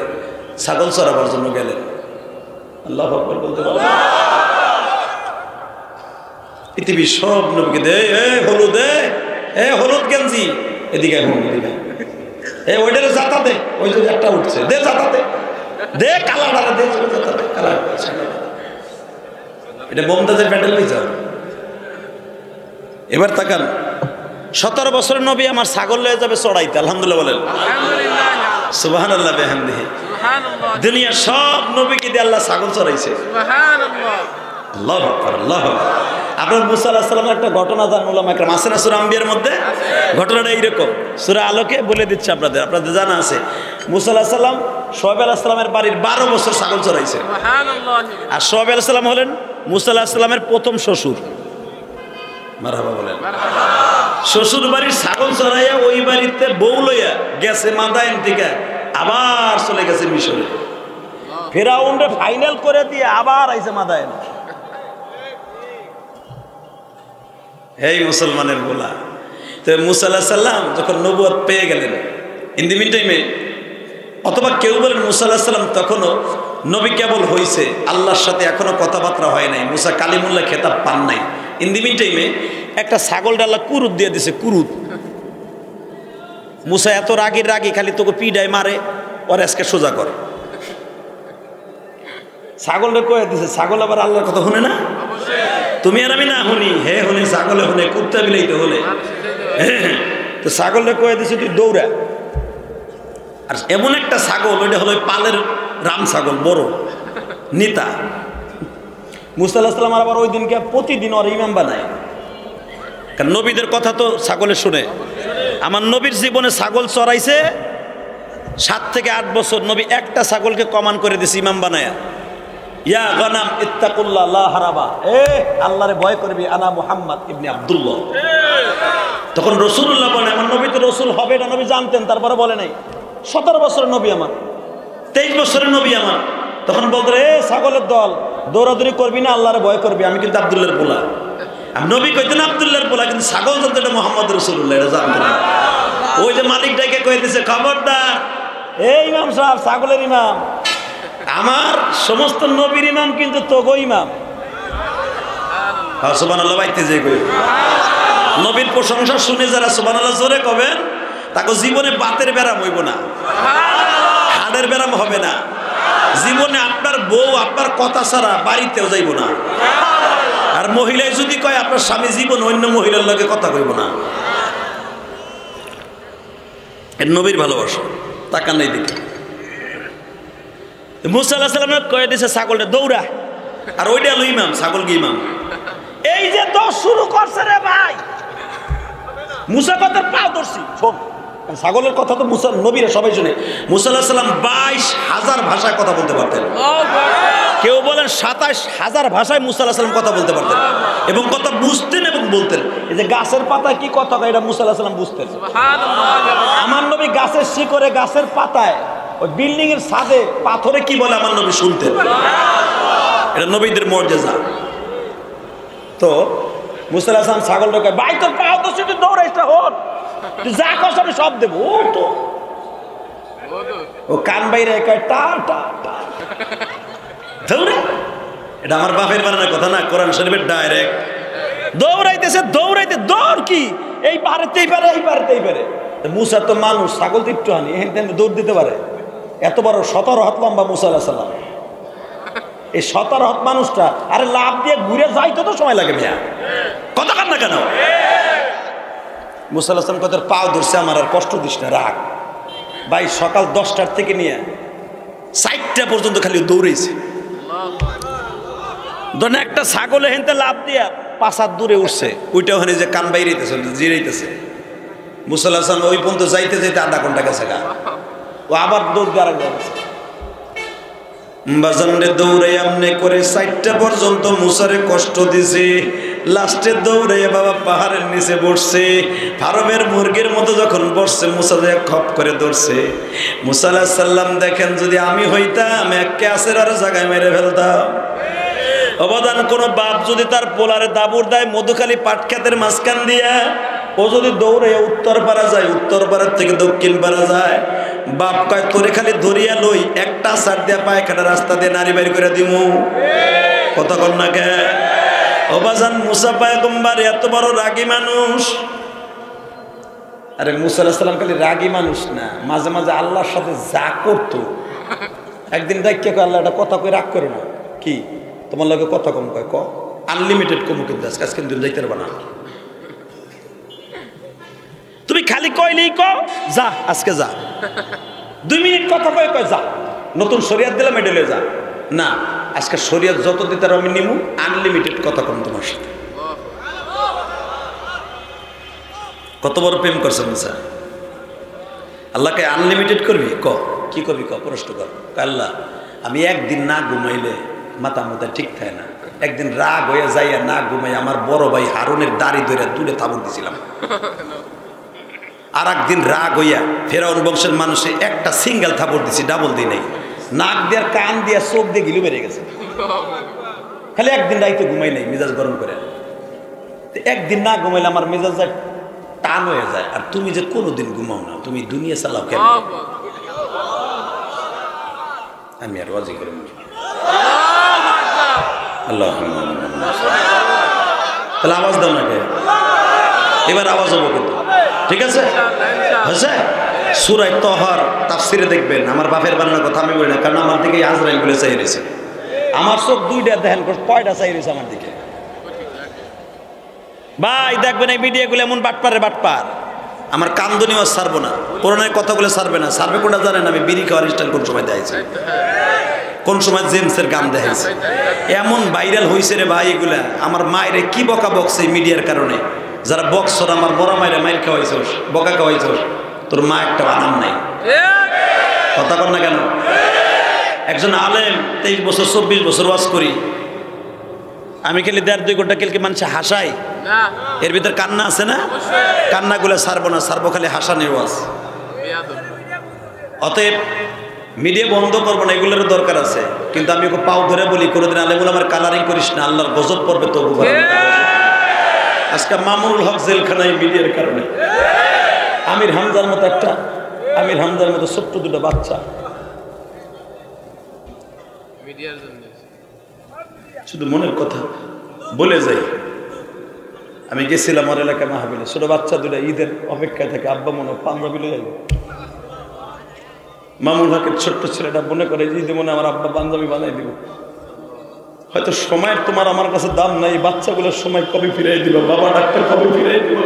ছাগল চড়াবার জন্য গেলেন। আল্লাহু আকবার বলতে পারবেন? পৃথিবীর সব নবীকে দে হলুদ গেঞ্জি, এদিকে ওইটারে জাতা দে, ওই যে একটা উঠছে দে জাতা দে কালার দে কালার। এটা মমতাজের প্যান্ডেল হয়ে যাও। এবার তাকান, 17 বছরের নবী আমার ছাগল লয়ে যাবে চড়াইতে। আলহামদুলিল্লাহ বলেন, সুবহানাল্লাহ বিহামদিহি। দুনিয়ার সব নবীকে দিয়ে আল্লাহ ছাগল চড়াইছে। আল্লাহু আকবার, আল্লাহু আকবার। আপনার মুসা আলাইহিস সালামের একটা ঘটনা জানেন উলামা একরাম, আছে না সূরা আম্বিয়ার মধ্যে? ঘটনাটা এইরকম, সূরা আলোকে বলে দিচ্ছি আপনাদের জানা আছে। মুসা আলাইহিস সালাম শুআয়ব আলাইহিস সালামের বাড়ির 12 বছর ছাগল চড়াইছে। আর শুআয়ব আলাইহিস সালাম হলেন মুসা আলাইহিস সালামের প্রথম শ্বশুর। মারহাবা বলেন। শ্বশুর বাড়ির ছাগল চড়াইয়া ওই বাড়িতে বউ লইয়া গেছে মাদায়েন থেকে, আবার চলে গেছে মিশরে। ফিরাউনরে ফাইনাল করে দিয়ে আবার আইছে মাদায়েন। এই মুসলমানের বলা। তো মুসা আলাইহিস সালাম যখন নবুয়ত পেয়ে গেলেন, ইন দি মিন টাইমে, অথবা কেউ বলেন মুসা আলাইহিস সালাম তখনও নবী কেবল হইছে, আল্লাহর সাথে এখনো কথাবার্তা হয় নাই, মুসা কালিমুল্লাহ খেতাব পান নাই। ইন দি মিন টাইমে একটা ছাগল ডাল্লা কুরুত দিয়ে দিছে, কুরুত। মুসা এত রাগি খালি তোকে পিডায় মারে, ওর আজকে সোজা কর। ছাগলটা কয়ে দিছে, ছাগল আবার আল্লাহর কথা শুনে না? তুমি আর আমি না শুনি, হে শুনি, ছাগলে শুনে, কুত্তা বিলাইতে হলে। তো ছাগলটা কয়ে দিছে তুই দৌড়া। আর এমন একটা ছাগল, ওইটা হলো পালের রাম ছাগল, বড় নিতা। মুসা আলাইহিস সালাম আবার ওই দিনকে প্রতিদিন ওর ইমাম বানায়, কারণ নবীদের কথা তো ছাগলে শুনে। আমার নবীর জীবনে ছাগল চড়াইছে 7 থেকে 8 বছর। নবী একটা ছাগলকে কমান করে দিছে ইমাম বানায়া, ইয়া গনাম ইত্তাকুল্লাহ লা হারাবা, আল্লাহরে ভয় করবি, আনা মুহাম্মদ ইবনে আব্দুল্লাহ। তখন রাসূলুল্লাহ বলে, আমার নবী তো রাসূল হবে এটা নবী জানতেন, তারপরে বলে নাই। 17 বছরের নবী আমার, 23 বছরের নবী আমার। তখন বলতো ছাগলের দল, দৌড়াদৌড়ি করবি না, আল্লাহরে ভয় করবি, আমি কিন্তু আব্দুল্লাহর পোলা। আর নবী কইতেন আব্দুল্লাহর পোলা, কিন্তু ছাগল জানতো এটা মুহাম্মদ রাসূলুল্লাহ, এটা জানতেন না। ওই যে মালিক ডাকে কয়ে দিছে, খবরদার ইমাম সাহেব, ছাগলের ইমাম, আমার সমস্ত নবীর ইমাম কিন্তু তোগো ইমাম। সুবহানাল্লাহ বাইতে যে কই, নবীর প্রশংসা শুনে যারা সুবহানাল্লাহ জোরে কবেন, তাকে জীবনে বাতের ব্যারাম হইব না, হাড়ের ব্যারাম হবে না। জীবনে আপনার বউ আপনার কথা ছাড়া বাড়িতেও যাইব না। আর মহিলায় যদি কয় আপনার স্বামী জীবন অন্য মহিলার লগে কথা কইব না। এর নবীর ভালোবাসা, তাকান নাই দিকে। মুসা আলাইহিস সালাম কয়ে দিয়েছে ছাগলটা দৌড়া, আর ওইটা হলো ইমাম, ছাগল কি ইমাম। এই যে দৌড় শুরু করছে রে ভাই, মুসা কথার পাও ধরছি, শোন। ছাগলের কথা তো মুসা নবীরা সবাই শুনে। মুসা আলাইহিস সালাম 22,000 ভাষায় কথা বলতে পারতেন। কেউ বলেন 27,000 ভাষায় মুসা আলাইহিস সালাম কথা বলতে পারতেন, এবং কথা বুঝতেন এবং বলতেন। এই যে গাছের পাতায় কি কথা কয়, এটা মুসা আলাইহিস সালাম বুঝতেন। আমার নবী গাছের শিকড়ে, গাছের পাতায়, ওই বিল্ডিং এর ছাদে পাথরে কি বলে আমার নবী শুনতেন। এটা নবীদের মর্যাদা। তো মুসা আলাইহিস সালাম ছাগলটা কয়, ভাই তোর পাও তো শুধু দৌড়াইছ, হন তুই যা কস আমি সব দেবো। ও তো ও কান বাইরে কয় টা টা টা দৌড়ে। এটা আমার বাপের বানানোর কথা না, কোরআন শরীফের ডাইরেক্ট। দৌড়াইতেছে, দৌড়াইতে, দৌড় কি এই পারেতেই পারে, এই পারেতেই পারে। মুসা তো মানুষ, ছাগল তো একটু হানি, এখান দৌড় দিতে পারে। এত বড় 17 হাত লম্বা মুসা আলাইহিস সালাম, এই 17 হাত মানুষটা আরে লাভ দিয়ে ঘুরে যাইতে তো সময় লাগে মিয়া, কথা কান না কেন? মুসা আলাইহিস সালাম কত পাও ধরছে, আমার আর কষ্ট দিস না, রাগ ভাই। সকাল 10টার থেকে নিয়ে 4টা পর্যন্ত খালি দৌড়েছে। ধরেন একটা ছাগলে হেনতে লাভ দিয়া 5 হাত দূরে উঠছে, ওইটা ওখানে যে কান বাইরেছে, জিরাইতেছে। মুসা আলাইহিস সালাম ওই পর্যন্ত যাইতে যাইতে আধা ঘন্টা গেছে গা, ও আবার দৌড় দিয়ে আরেক যাচ্ছে। বাজানরে দৌড়ে আমনে করে 4টা পর্যন্ত মুসারে কষ্ট দিছে। লাস্টে দৌড়ে বাবা পাহাড়ের নিচে বসছে, ফারমের মুরগির মতো যখন বসছে, মুসা যে খপ করে ধরছে। মুসা আলাইহিস সালাম দেখেন, যদি আমি হইতাম একে আসের আর জায়গায় মেরে ফেলতাম। ও অবদান কোন বাপ যদি তার পোলারে দাবুর দেয় মধুখালী পাটক্ষেতের মাঝখান দিয়া, ও যদি দৌড়ে উত্তর পাড়া যায়, উত্তর পাড়ার থেকে দক্ষিণ পাড়া যায়, বাপ কয় তোরে খালি ধরিয়া লই, একটা সার দিয়া পায়খানা রাস্তা দিয়ে নারী বাড়ি করে দিমু। কথা কন না কে? অবাজান মুসা পয়গম্বর এত বড় রাগী মানুষ। আরে মুসা আলাইহিস সালাম খালি রাগী মানুষ না, মাঝে মাঝে আল্লাহর সাথে যা করতো। একদিন দেখে কয় আল্লাহ একটা কথা কই রাগ করো না, কি তোমার লগে কথা কম কয়, ক আনলিমিটেড কম কিন্তু আজকে কিন্তু যাইতে পারবা না, তুমি খালি কইলেই ক যা আজকে যা, 2 মিনিট কথা কয় কয় যা, নতুন শরীয়ত দিলাম এটা লয়ে যা, না আজকে শরীয়ত যত দিতে আমি নিমু, আনলিমিটেড কথা কম তোমার সাথে। কত বড় প্রেম করছেন স্যার, আল্লাহকে আনলিমিটেড করবি, ক কি করবি, ক প্রশ্ন কর। আল্লাহ আমি একদিন না ঘুমাইলে মাথা মাথা ঠিক থাকে না, একদিন রাগ হয়ে যাইয়া না ঘুমাই আমার বড় ভাই হারুনের দাড়ি ধরে দূরে তাবুর দিছিলাম, আর একদিন রাগ হইয়া ফেরাউন বংশের মানুষে একটা সিঙ্গেল থাপড় দিছি, ডাবল দিই নাই, নাক দিয়ে কান দিয়ে চোখ দিয়ে গিলু বেড়ে গেছে, খালি একদিন রাইতে ঘুমাই নাই মেজাজ গরম করে। একদিন না ঘুমাইলে আমার মেজাজ টান হয়ে যায়, আর তুমি যে কোনোদিন ঘুমাও না, তুমি দুনিয়া চালাও কেন? আমি আর রাজি করি আল্লাহ, তাহলে আওয়াজ দাও না কে? এবার আওয়াজ হবো কিন্তু, ঠিক আছে? হয়েছে? সূরা তহর তাফসিরে দেখবেন, আমার বাপের বানানোর কথা আমি বলি না, কারণ আমার দিকে আজরাইল বলে চাই রয়েছে, আমার চোখ 2টা দেখেন, কয়টা চাই রয়েছে আমার দিকে। ভাই দেখবেন এই মিডিয়াগুলো এমন বাটপারে বাটপার, আমার কান্দনিও ছাড়বো না, পুরোনো কথাগুলো ছাড়বে না, ছাড়বে কোনটা জানেন? আমি বিড়ি খাওয়ার স্টাইল কোন সময় দেখাইছি, কোন সময় জেমসের গান দেখাইছি, এমন ভাইরাল হয়েছে রে ভাই এগুলা। আমার মায়ের কি বকা বকছে এই মিডিয়ার কারণে, যারা বক্সর আমার বড় মায়ের মাইর খাওয়াইছোস, বকা খাওয়াইছোস, তোর মা একটা বানান নাই। কথা কর না কেন? একজন আলেম 23 বছর 24 বছর ওয়াজ করি, আমি খালি 1.5-2 ঘন্টা কেলকে মানুষে হাসাই, এর ভিতর কান্না আছে না? কান্নাগুলো ছাড়বো না, ছাড়বো খালি হাসানির ওয়াজ। অতএব মিডিয়া বন্ধ করবো না, এগুলোর দরকার আছে, কিন্তু আমি ওকে পাও ধরে বলি কোনোদিন আলেমুল আমার কালারিং করিস না, আল্লাহর গজব পড়বে তবু। আজকে মামুনুল হক জেলখানায় মিডিয়ার কারণে, আমির হামজার মতো ছোট্ট 2টা বাচ্চা, শুধু মনের কথা বলে যাই। আমি গেছিলাম আমার এলাকায় মাহফিলে, ছোট বাচ্চা 2টা ঈদের অপেক্ষায় থাকে, আব্বা মনে পাঞ্জাবি লয়ে যাইব। মামুন হকের ছোট্ট ছেলেটা মনে করে ঈদে মনে আমার আব্বা পাঞ্জাবি বানাই দিব। হয়তো সময়ের তোমার আমার কাছে দাম নাই, বাচ্চাগুলোর সময় কবে ফিরাই দিল, বাবা ডাক্তার কবে ফিরাই দিল।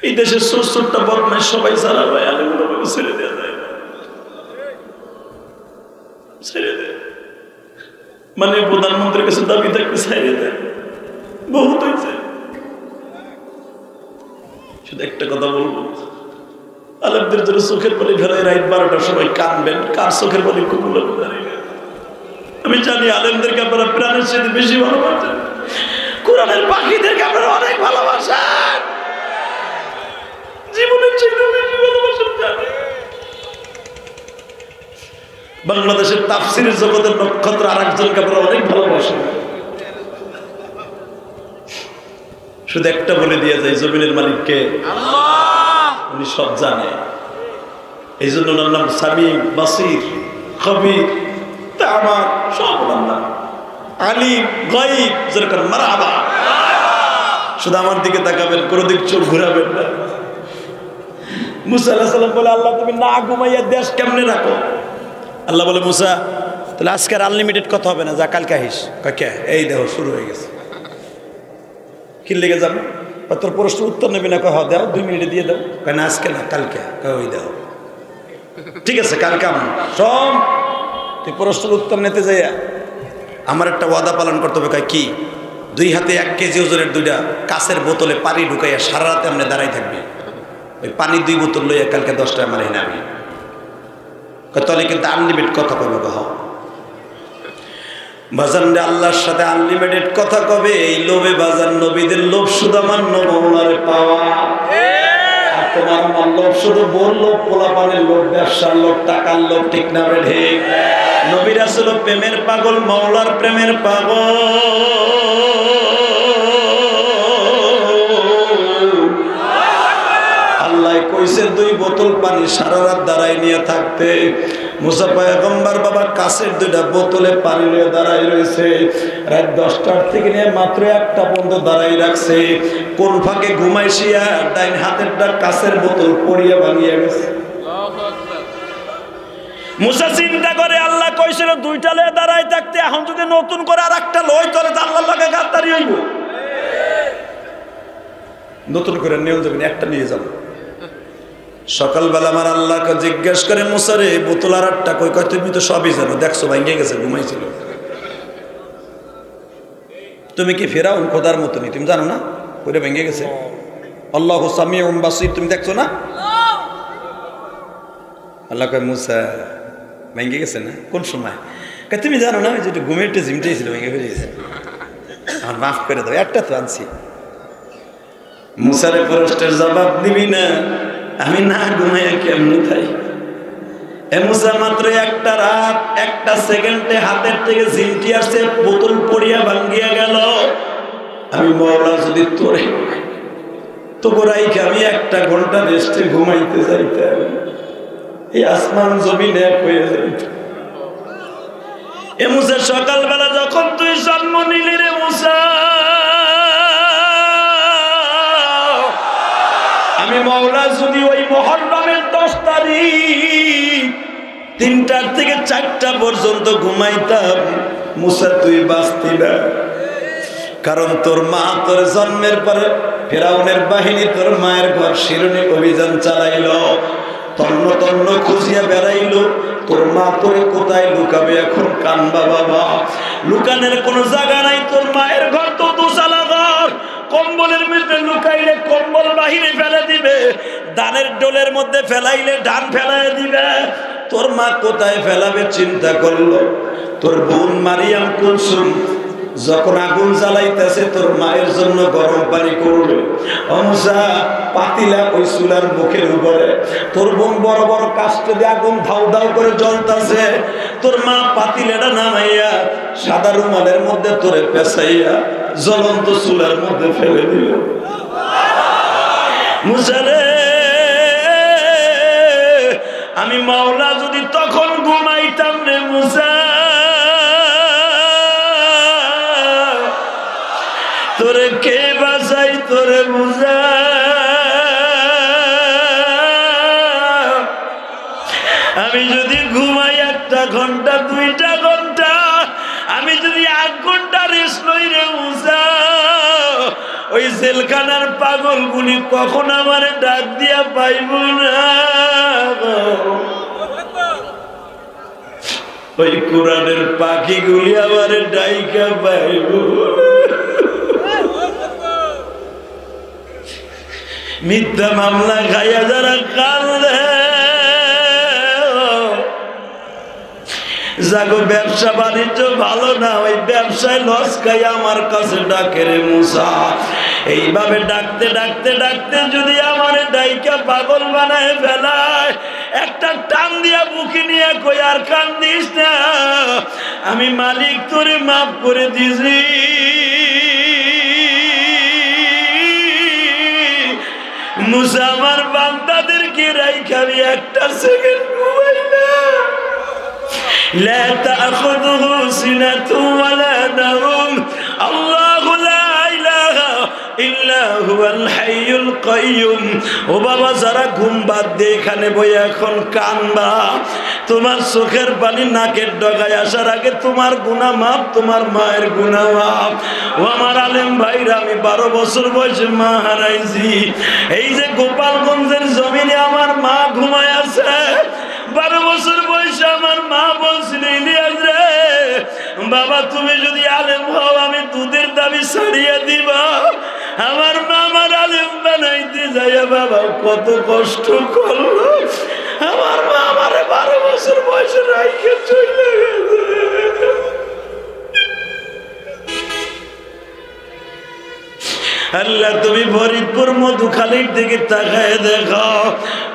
এই দেশের ছোট্টা বদমাইশ সবাই সারা ভাই আলেমুল আমাকে ছেড়ে দেওয়া যায়, ছেড়ে দেয়, মানে প্রধানমন্ত্রীর কাছে দাবি থাকতে ছেড়ে দেয়, বহুত হয়েছে। শুধু একটা কথা বলবো, আলেমদের জন্য চোখের পানি ফেরাই রাত 12টার সময় কানবেন, কার চোখের পানি কবুল হবে আমি জানি। আলেমদেরকে আপনারা প্রাণের সাথে বেশি ভালোবাসেন, কোরআনের পাখিদেরকে আপনারা অনেক ভালোবাসেন, জীবনের চাইতে বেশি ভালোবাসেন। বাংলাদেশের তাফসিরের জগতের নক্ষত্র আরেকজনকে আপনারা অনেক ভালোবাসেন। শুধু একটা বলে দিয়ে যায়, জমিনের মালিককে আল্লাহ, উনি সব জানে। এই জন্য ওনার নাম সামিম, বাসির, খবীর, তামাম, সব নাম, আলিম, গায়ব, যেরকম মারহাবা। শুধু আমার দিকে তাকাবেন, কোনো দিক চোখ ঘুরাবেন না। মুসা আলাইহিস সালাম বলে, আল্লাহ তুমি না ঘুমাইয়া দেশ কেমনে রাখো? আল্লাহ বলে, মুসা তাহলে আজকে আর আনলিমিটেড কথা হবে না, যা কালকে আহিস। কে? এই দেখো শুরু হয়ে গেছে। কি লেগে যাবে? তোর প্রশ্ন উত্তর নেবে না? কয় দাও, 2 মিনিটে দিয়ে দাও। কয় না আজকে না, কালকে। ওই দাও, ঠিক আছে কালকে। আমি সব তুই প্রশ্নের উত্তর নিতে যাই আমার একটা ওয়াদা পালন করতে হবে। কয় কি? 2 হাতে 1 কেজি ওজনের 2টা কাঁচের বোতলে পানি ঢুকাইয়া সারা রাতে আপনি দাঁড়াই থাকবি। ওই পানি 2 বোতল লইয়া কালকে 10টায় আমার এনে আমি। তাহলে কিন্তু আনলিমিটেড কথা কবে কহ বাজান রে, আল্লাহর সাথে আনলিমিটেড কথা কবে? এই লোভে বাজান, নবীদের লোভ শুধু আমার নবুলারে পাওয়া। তোমার আমার লোভ শুধু বোর লোভ, পোলাপানের লোভ, ব্যবসার লোভ, টাকার লোভ, ঠিক না বেঠে? নবী রাসূল প্রেমের পাগল, মাওলার প্রেমের পাগল। আল্লাহ কইছে 2 বোতল পানি সারা রাত দাঁড়ায় নিয়ে থাকতে। মুসা পয়গম্বর বাবা কাছের 2টা বোতলে পানি নিয়ে দাঁড়াই রয়েছে। রাত 10টার থেকে নিয়ে মাত্র 1টা পর্যন্ত দাঁড়াই রাখছে। কোন ফাঁকে ঘুমাইছিয়া ডাইন হাতেরটা কাছের বোতল পড়িয়া ভাঙিয়া গেছে। মুসা চিন্তা করে, আল্লাহ কইছিল 2টা লয়ে দাঁড়াই থাকতে, এখন যদি নতুন করে আরেকটা লই চলে তো আল্লাহর লগে গাদ্দারি হইব। নতুন করে নিয়ে যাবেন, একটা নিয়ে যাব। সকালবেলা আমার আল্লাহকে জিজ্ঞেস করে, মুসা রে বোতল আর একটা কই? কয় তুমি তো সবই জানো, দেখছো ভাঙিয়ে গেছে, ঘুমাইছিল। তুমি কি ফেরাউন খোদার মতনই, তুমি জানো না কইরা ভেঙে গেছে? আল্লাহু সামিউন বাসীর, তুমি দেখছো না? আল্লাহ কয় মুসা ভেঙে গেছে না? কোন সময়? কয় তুমি জানো না, যেটা ঘুমের একটা জিমটাই ছিল, ভেঙে ফেলে গেছে। আমার মাফ করে দাও, একটা তো আনছি। মুসারে প্রশ্নের জবাব দিবি না? আমি না ঘুমাইয়া কেমনি তাই? এ মুসা মাত্র 1টা রাত 1টা সেকেন্ডে হাতের থেকে জিমটি আসছে, বোতল পড়িয়া ভাঙ্গিয়া গেল। আমি মাওলা যদি তোরে তো গোরাইকে আমি 1টা ঘন্টা রেস্টে ঘুমাইতে যাইতাম, এই আসমান জমিন এক হয়ে যাইত। এ মুসা সকালবেলা যখন তুই জন্ম নিলি রে মুসা, আমি মাওলা যদি ওই মুহররমের 10 তারিখ 3টা থেকে 4টা পর্যন্ত ঘুমাইতাম, মুসা তুই বাঁচতি না। কারণ তোর মা তোর জন্মের পরে ফেরাউনের বাহিনী তোর মায়ের ঘর শিরোনি অভিযান চালাইল, তন্ন তন্ন খুঁজিয়া বেড়াইল। তোর মা তোরে কোথায় লুকাবে এখন? কানবা বাবা, লুকানের কোনো জায়গা নাই। তোর মায়ের ঘর তো দোসালা ঘর, কম্বলের মধ্যে লুকাইলে কম্বল বাহিরে ফেলে দিবে, ধানের ডোলের মধ্যে ফেলাইলে ধান ফেলাই দিবে। তোর মা কোথায় ফেলাবে চিন্তা করলো। তোর বোন মারিয়াম কুলসুম যখন আগুন জ্বালাইতেছে তোর মায়ের জন্য গরম পানি করবে, অমসা পাতিলা ওই চুলার মুখের উপরে, তোর বোন বড় বড় কাস্টে দিয়ে আগুন ধাউ ধাউ করে জ্বলতেছে। তোর মা পাতিলাটা নামাইয়া সাদা রুমালের মধ্যে তোরে পেঁচাইয়া জ্বলন্ত চুলার মধ্যে ফেলে দিল। মুসারে আমি মাওলা যদি তখন ঘুমাইতাম রে মুসা, তোরে কে বাঁচাই তোরে মুসা? আমি যদি ঘুমাই 1টা ঘন্টা 2টা ঘন্টা, আমি যদি 8 ঘন্টা রেস্ট লই রে মুসা, ওই জেলখানার পাগলগুলি কখন আমারে ডাক দিয়া পাইব না? ওই কোরআনের পাখিগুলি আমারে ডাইকা পাইব। মিথ্যা মামলা খাইয়া যারা কান্দে, যাগো ব্যবসা বাণিজ্য ভালো না, ওই ব্যবসায় লস খাই আমার কাছে ডাকে রে মুসা। এইভাবে ডাকতে ডাকতে ডাকতে যদি আমার ডাইকা পাগল বানায় ফেলায়, একটা টান দিয়া বুকে নিয়ে কই আর কান্দিস না, আমি মালিক তোরে মাফ করে দিছি। মুসা আমার বান্দাদেরকে রাইখাবি 1টা সেকেন্ড ঘুমাই না। لا تأخذه سنة ولا نوم الله لا إله إلا هو الحي القيوم। ও বাবা যারা ঘুম বাদ দিয়ে এখানে বই এখন কানবা, তোমার চোখের পানি নাকের ডগায় আসার আগে তোমার গুনাহ মাফ, তোমার মায়ের গুনাহ মাফ। ও আমার আলেম ভাইরা, আমি 12 বছর বয়সে মা হারাইছি। এই যে গোপালগঞ্জের জমিনে আমার মা ঘুমায় আছে, 12 বছর বয়সে আমার মা বলছিল, ইলিয়াস রে বাবা তুমি যদি আলেম হও আমি দুধের দাবি ছাড়িয়ে দিবা। আমার মা আমার আলেম বানাইতে যাইয়া বাবা কত কষ্ট করলো। আমার মা আমার 12 বছর বয়সে রাইখে চলে গেছে। আল্লাহ তুমি ফরিদপুর মধুখালীর দিকে তাকায় দেখো,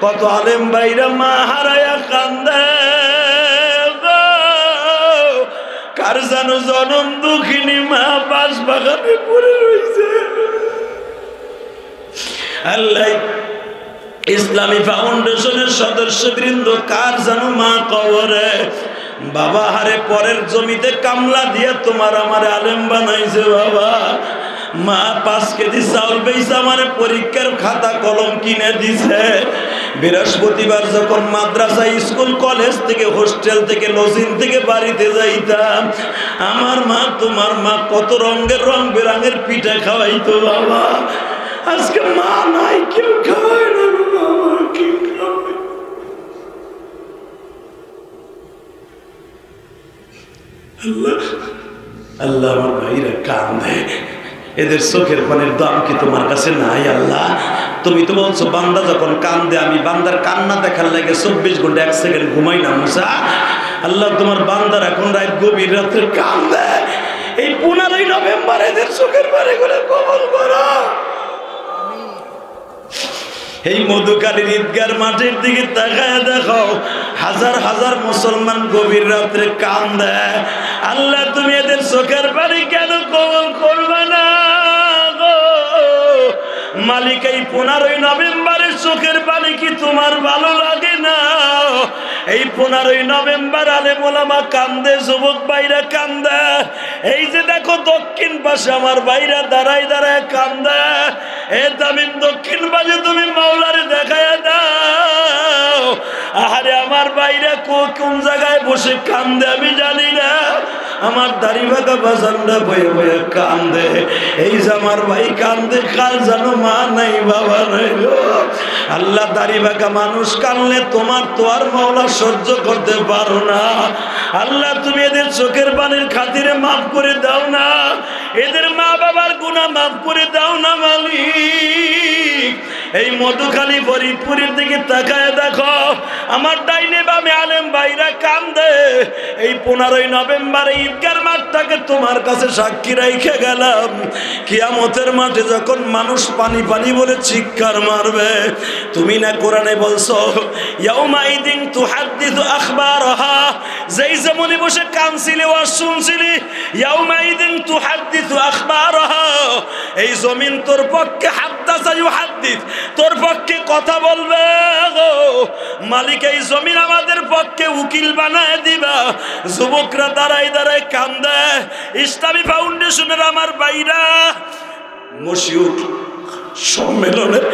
কত আলেম ভাইরা মা হারায়া কান্দে, কার জানো জনম দুঃখিনী মা বাস বাগানে পড়ে রয়েছে। আল্লাহ ইসলামী ফাউন্ডেশনের সদস্যবৃন্দ কার জানো মা কবরে, বাবা হারে পরের জমিতে কামলা দিয়ে তোমার আমার আলেম বানাইছে। বাবা মা 5 কেজি চাউল বেচে আমার পরীক্ষার খাতা কলম কিনে দিছে। বৃহস্পতিবার যখন মাদ্রাসা স্কুল কলেজ থেকে হোস্টেল থেকে লজিং থেকে বাড়িতে যাইতাম, আমার মা তোমার মা কত রঙের রং বেরঙের পিঠা খাওয়াইতো। বাবা আজকে মা নাই, কেউ খাওয়ায় না। বাবা কি খাওয়ায়? আল্লাহ আল্লাহ আমার ভাইরা কান্দে, এদের চোখের পানির দাম কি তোমার কাছে নাই? আল্লাহ তুমি তো বলছো বান্দা যখন কান্দে আমি বান্দার কান্না দেখার লাগে 24 ঘন্টা 1 সেকেন্ড ঘুমাই না। মুসা আল্লাহ তোমার বান্দার এখন রাত গভীর রাত্রে কান্দে, এই 15 নভেম্বর এদের চোখের পানি করে কবল করো। এই মধুখালীর ঈদগার মাঠের দিকে তাকায় দেখো, হাজার হাজার মুসলমান গভীর রাত্রে কান্দে। আল্লাহ তুমি এদের চোখের পানি কেন কবল করবে না গো মালিক? এই 15 নভেম্বরের চোখের পানি কি তোমার ভালো লাগে না? এই 15 নভেম্বর আলেম ওলামা কান্দে, যুবক ভাইরা কান্দে। এই যে দেখো দক্ষিণ পাশে আমার ভাইরা দাঁড়ায় দাঁড়ায় কান্দে। এ তামিম দক্ষিণ পাশে তুমি মাওলারে দেখায় দাও। আরে আমার ভাইরা কোন জায়গায় বসে কান্দে আমি জানি না। আমার দাড়ি বাঁকা বাজানরা বয়ে বয়ে কান্দে। এই যে আমার ভাই কান্দে, কাল জানো মা নাই বাবা নাই গো। আল্লাহ দাড়ি বাঁকা মানুষ কানলে তোমার তো আর মাওলা সহ্য করতে পারো না। আল্লাহ তুমি এদের চোখের পানির খাতিরে মাফ করে দাও না, এদের মা বাবার গুনাহ মাফ করে দাও না মালিক। এই মধুখালী ফরিদপুরের দিকে তাকায় দেখো, আমার ডাইনে বামে আলেম ভাইরা কান্দে। এই 15 নভেম্বরে ঈদগার মাঠটাকে তোমার কাছে সাক্ষী রেখে গেলাম, কিয়ামতের মাঠে যখন মানুষ পানি পানি বলে চিৎকার মারবে, তুমি না কোরআনে বলছো ইয়াউমাইদিন তুহাদ্দিসু আখবারহা, যেই জমনে বসে কানছিলি ওয়াজ শুনছিলি, ইয়াউমাইদিন তুহাদ্দিসু আখবারহা, এই জমিন তোর পক্ষে হাদ্দাসা ইউহাদ্দিস, তোর পক্ষে কথা বলবে গো মালিক। এই জমিন আমাদের পক্ষে উকিল বানায় দিবা। যুবকরা দাঁড়ায় দাঁড়ায় কান্দে। ইসলামী ফাউন্ডেশনের আমার ভাইরা মশিউর সম্মেলনের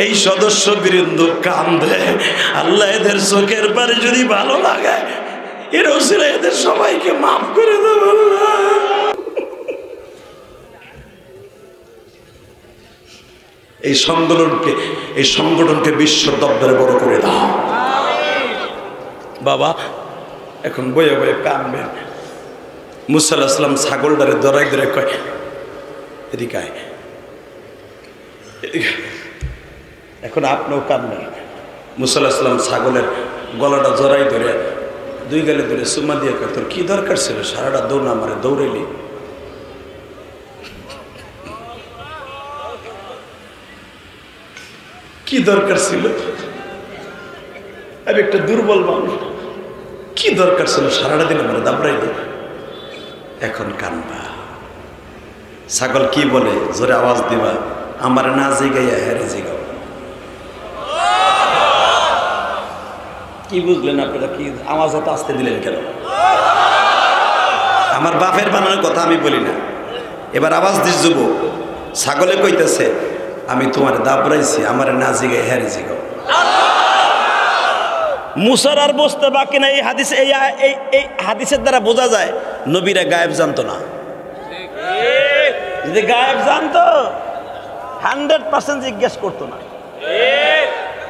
এই সদস্যবৃন্দ কান্দে। আল্লাহ এদের চোখের পারে যদি ভালো লাগে, এর ওসিলায় এদের সবাইকে মাফ করে দেব আল্লাহ। এই সংগঠনকে বিশ্ব দরবারে বড় করে দাও বাবা। এখন বয়ে বয়ে কানবেন। মুসা আলাইহিস সালাম ছাগলটারে দরাই ধরে কয় এদিকে আয়। এখন আপনিও কানবেন। মুসা আলাইহিস সালাম ছাগলের গলাটা জড়াই ধরে 2 গালে ধরে চুমা দিয়ে কয় তোর কি দরকার ছিল সারাটা দৌড় আমারে দৌড়াইলি? কি দরকার ছিল? আমি একটা দুর্বল মানুষ, কি দরকার ছিল সারাটা দিন আমার দাবড়াইলি? এখন কানবা। ছাগল কি বলে? জোরে আওয়াজ দিবা, আমার না জিগাইয়া হেরে জিগাও। কি বুঝলেন আপনারা? কি আওয়াজ এত আসতে দিলেন কেন? আমার বাপের বানানোর কথা আমি বলি না। এবার আওয়াজ দিস যুবক। ছাগলে কইতেছে আমি তোমার দাবড়াইছি, আমার না জিগাই হেরে জিগাও। মুসার আর বসতে বাকি না। এই হাদিসের দ্বারা বোঝা যায় নবীরা গায়েব জানতো না। যদি গায়েব জানতো 100% জিজ্ঞেস করতো না।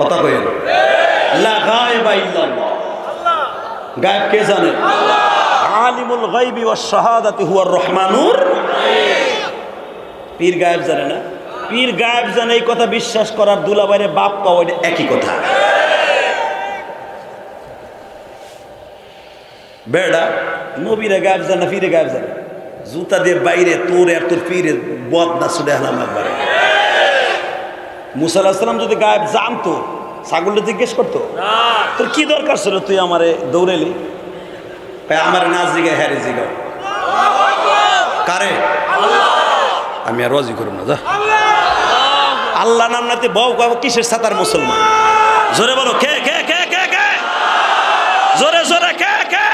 কথা কই লা গায়েবা ইল্লাল্লাহ, গায়েব কে জানে? আলিমুল গায়বি ওয়াস শাহাদাতি হুয়ার রহমানুর। পীর গায়েব জানে না? পীর গায়েব জানে এই কথা বিশ্বাস করার দুলাভাইরে বাপ পাওয়া একই কথা। বেড়া নবীরা গায়েব জানে, পীরে গায়েব জানে। জুতা দিয়ে বাইরে তোর আর তোর পীরে বদনা শুনে হলাম একবারে। মুসা আলাইহিস সালাম যদি গায়েব জানতো ছাগলটা জিজ্ঞেস করতো তোর কি দরকার ছিল তুই আমারে দৌড়েলি? আমার না জিগে হ্যারে জিগাও কারে? আমি আর রাজি করব না যা। আল্লাহ নাম নাতে বউ কিসের সাতার মুসলমান? জোরে বলো কে কে কে কে কে? জোরে জোরে কে কে?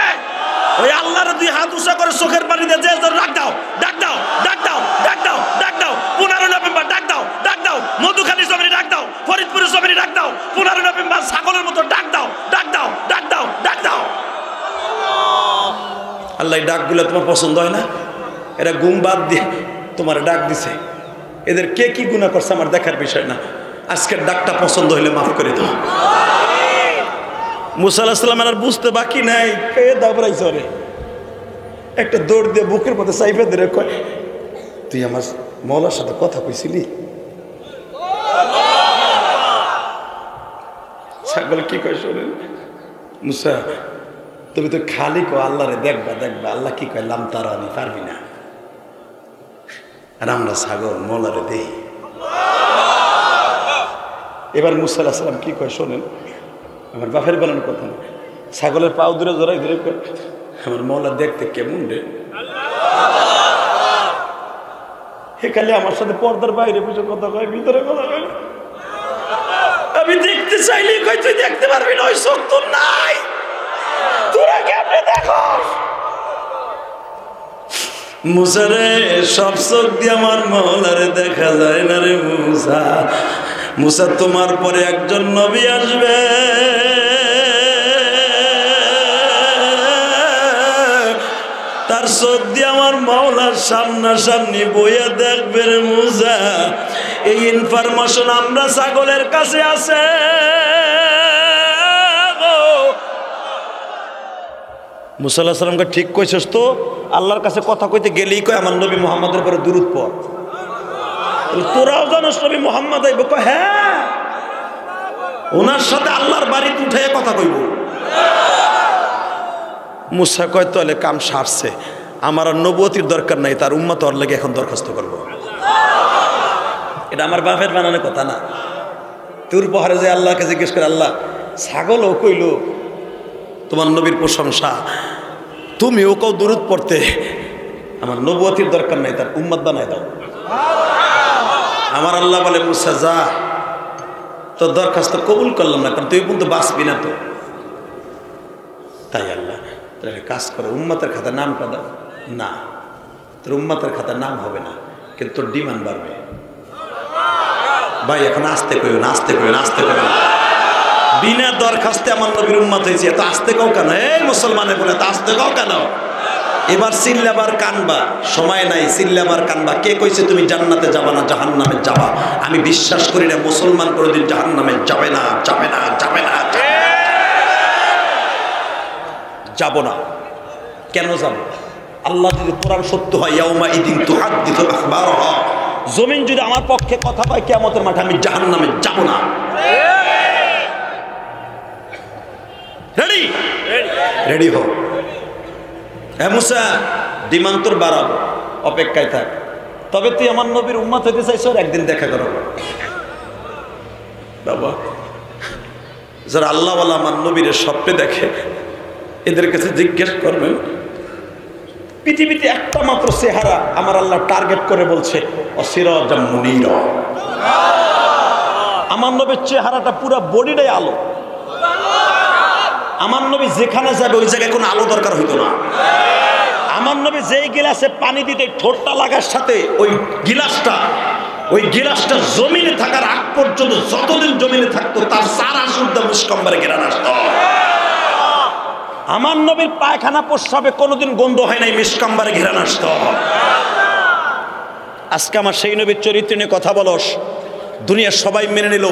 ওই আল্লাহর দুই হাত উঁচা করে চোখের পানি দিয়ে যে ডাক দাও ডাক দাও ডাক দাও ডাক দাও ডাক দাও 15 নভেম্বর ডাক দাও ডাক দাও মধুখালী জমিনে ডাক দাও ফরিদপুরের জমিনে ডাক দাও 15 নভেম্বর ছাগলের মতো ডাক দাও ডাক দাও ডাক দাও ডাক দাও। আল্লাহ ডাকগুলো তোমার পছন্দ হয় না? এরা ঘুম বাদ দিয়ে তোমার ডাক দিছে। এদের কে কি গুনাহ করছে আমার দেখার বিষয় না। আজকের ডাকটা পছন্দ হইলে মাফ করে দাও। মুসা আলাইহিস সালাম আর বুঝতে বাকি নাই, কে দাবড়াইছে রে। একটা দৌড় দিয়ে বুকের মধ্যে চাইপে ধরে কয় তুই আমার মওলার সাথে কথা কইছিলি? ছাগল কি কয় শোনেন, মুসা তুমি তো খালি কো আল্লাহরে দেখবা দেখবা, আল্লাহ কি কয় লাম তারানি, পারবি না। আর আমরা ছাগল মওলারে দেই। এবার মুসা আলাইহিস সালাম কি কয় শোনেন, আমার বাপের বানানোর কথা না, ছাগলের পাও দূরে জড়াই ধরে আমার মওলা দেখতে কেমন রে। হে খালি আমার সাথে পর্দার বাইরে বসে কথা কয়, ভিতরে কথা কয়। আমি দেখতে চাইলে কই তুই দেখতে পারবি না, ওই চোখ তোর নাই, তোরা কেমনে দেখো? মুসা রে সব চোখ দিয়ে আমার মওলারে দেখা যায় না রে মুসা। মুসা তোমার পরে একজন নবী আসবে, তার চোখ দিয়ে আমার মাওলার সামনাসামনি বইয়া দেখবে রে মুসা। এই ইনফরমেশন আমরা ছাগলের কাছে আছে। মুসা আলাইহিস সালামকে ঠিক কইছস তো, আল্লাহর কাছে কথা কইতে গেলেই কয় আমার নবী মুহাম্মদের উপরে দুরূদ পড়। তোরাও জানোস নবী মুহাম্মদ আইব? কয় হ্যাঁ, ওনার সাথে আল্লাহর বাড়িতে উঠে কথা কইব। মুসা কয় তাহলে কাম সারছে, আমার আর নবুয়তির দরকার নাই, তার উম্মত ওর লাগে এখন দরখাস্ত করব। এটা আমার বাপের বানানো কথা না। তোর পাহাড়ে যে আল্লাহকে জিজ্ঞেস করে, আল্লাহ ছাগলও কইল তোমার নবীর প্রশংসা, তুমিও কেউ দুরূদ পড়তে, আমার নবুয়তির দরকার নাই, তার উম্মত বানাই দাও। আমার আল্লাহ বলে মুসা যা, তোর দরখাস্ত কবুল করলাম না, কারণ তুই কিন্তু বাঁচবি না তো। তাই আল্লাহ তাহলে কাজ করে উম্মতের খাতায় নামটা দাও না, তোর উম্মতের খাতায় নাম হবে না, কিন্তু তোর ডিমান্ড বাড়বে। ভাই এখন আসতে কইও না, আসতে কইও না, আসতে কইও না। বিনা দরখাস্তে আমার নবীর উম্মত হয়েছে, এত আসতে কাও কেন? এই মুসলমানের বলে তা আসতে কাও কেন? এবার চিল্লাবার কানবা, সময় নাই, চিল্লাবার কানবা। কে কইছে তুমি জান্নাতে যাবা না, জাহান্নামে যাবা? আমি বিশ্বাস করি না মুসলমান কোনোদিন জাহান্নামে যাবে না, যাবে না, যাবে না, যাব না। কেন যাব? আল্লাহ যদি কোরআন সত্য হয়, ইয়াউমা ইদিন তুহাদ্দিসু আখবারহা, জমিন যদি আমার পক্ষে কথা কয় কিয়ামতের মাঠে, আমি জাহান্নামে যাব না। রেডি রেডি হও। হ্যাঁ মুসা, ডিমান্ড তোর বাড়াবো, অপেক্ষায় থাক। তবে তুই আমার নবীর উম্মত হইতে চাইছ, একদিন দেখা করো। বাবা যারা আল্লাহওয়ালা আমার নবীর স্বপ্নে দেখে, এদের কাছে জিজ্ঞেস করবেন, পৃথিবীতে একটা মাত্র চেহারা আমার আল্লাহ টার্গেট করে বলছে অসিরাজাম মুনীরা। আমার নবীর চেহারাটা পুরো বডিটাই আলো। আমার নবী যেখানে যাবে ওই জায়গায় কোনো আলো দরকার হইতো না। আমার নবী যেই গিলাসে পানি দিতে ঠোঁটটা লাগার সাথে ওই গিলাসটা জমিনে থাকার আগ পর্যন্ত, যতদিন জমিনে থাকতো তার সারা শুদ্ধ মুসকম্বরে ঘেরান আসতো। আমার নবীর পায়খানা প্রস্রাবে কোনোদিন গন্ধ হয় নাই, মিসকম্বরে ঘেরান আসতো। আজকে আমার সেই নবীর চরিত্র নিয়ে কথা বলস, দুনিয়ার সবাই মেনে নিল,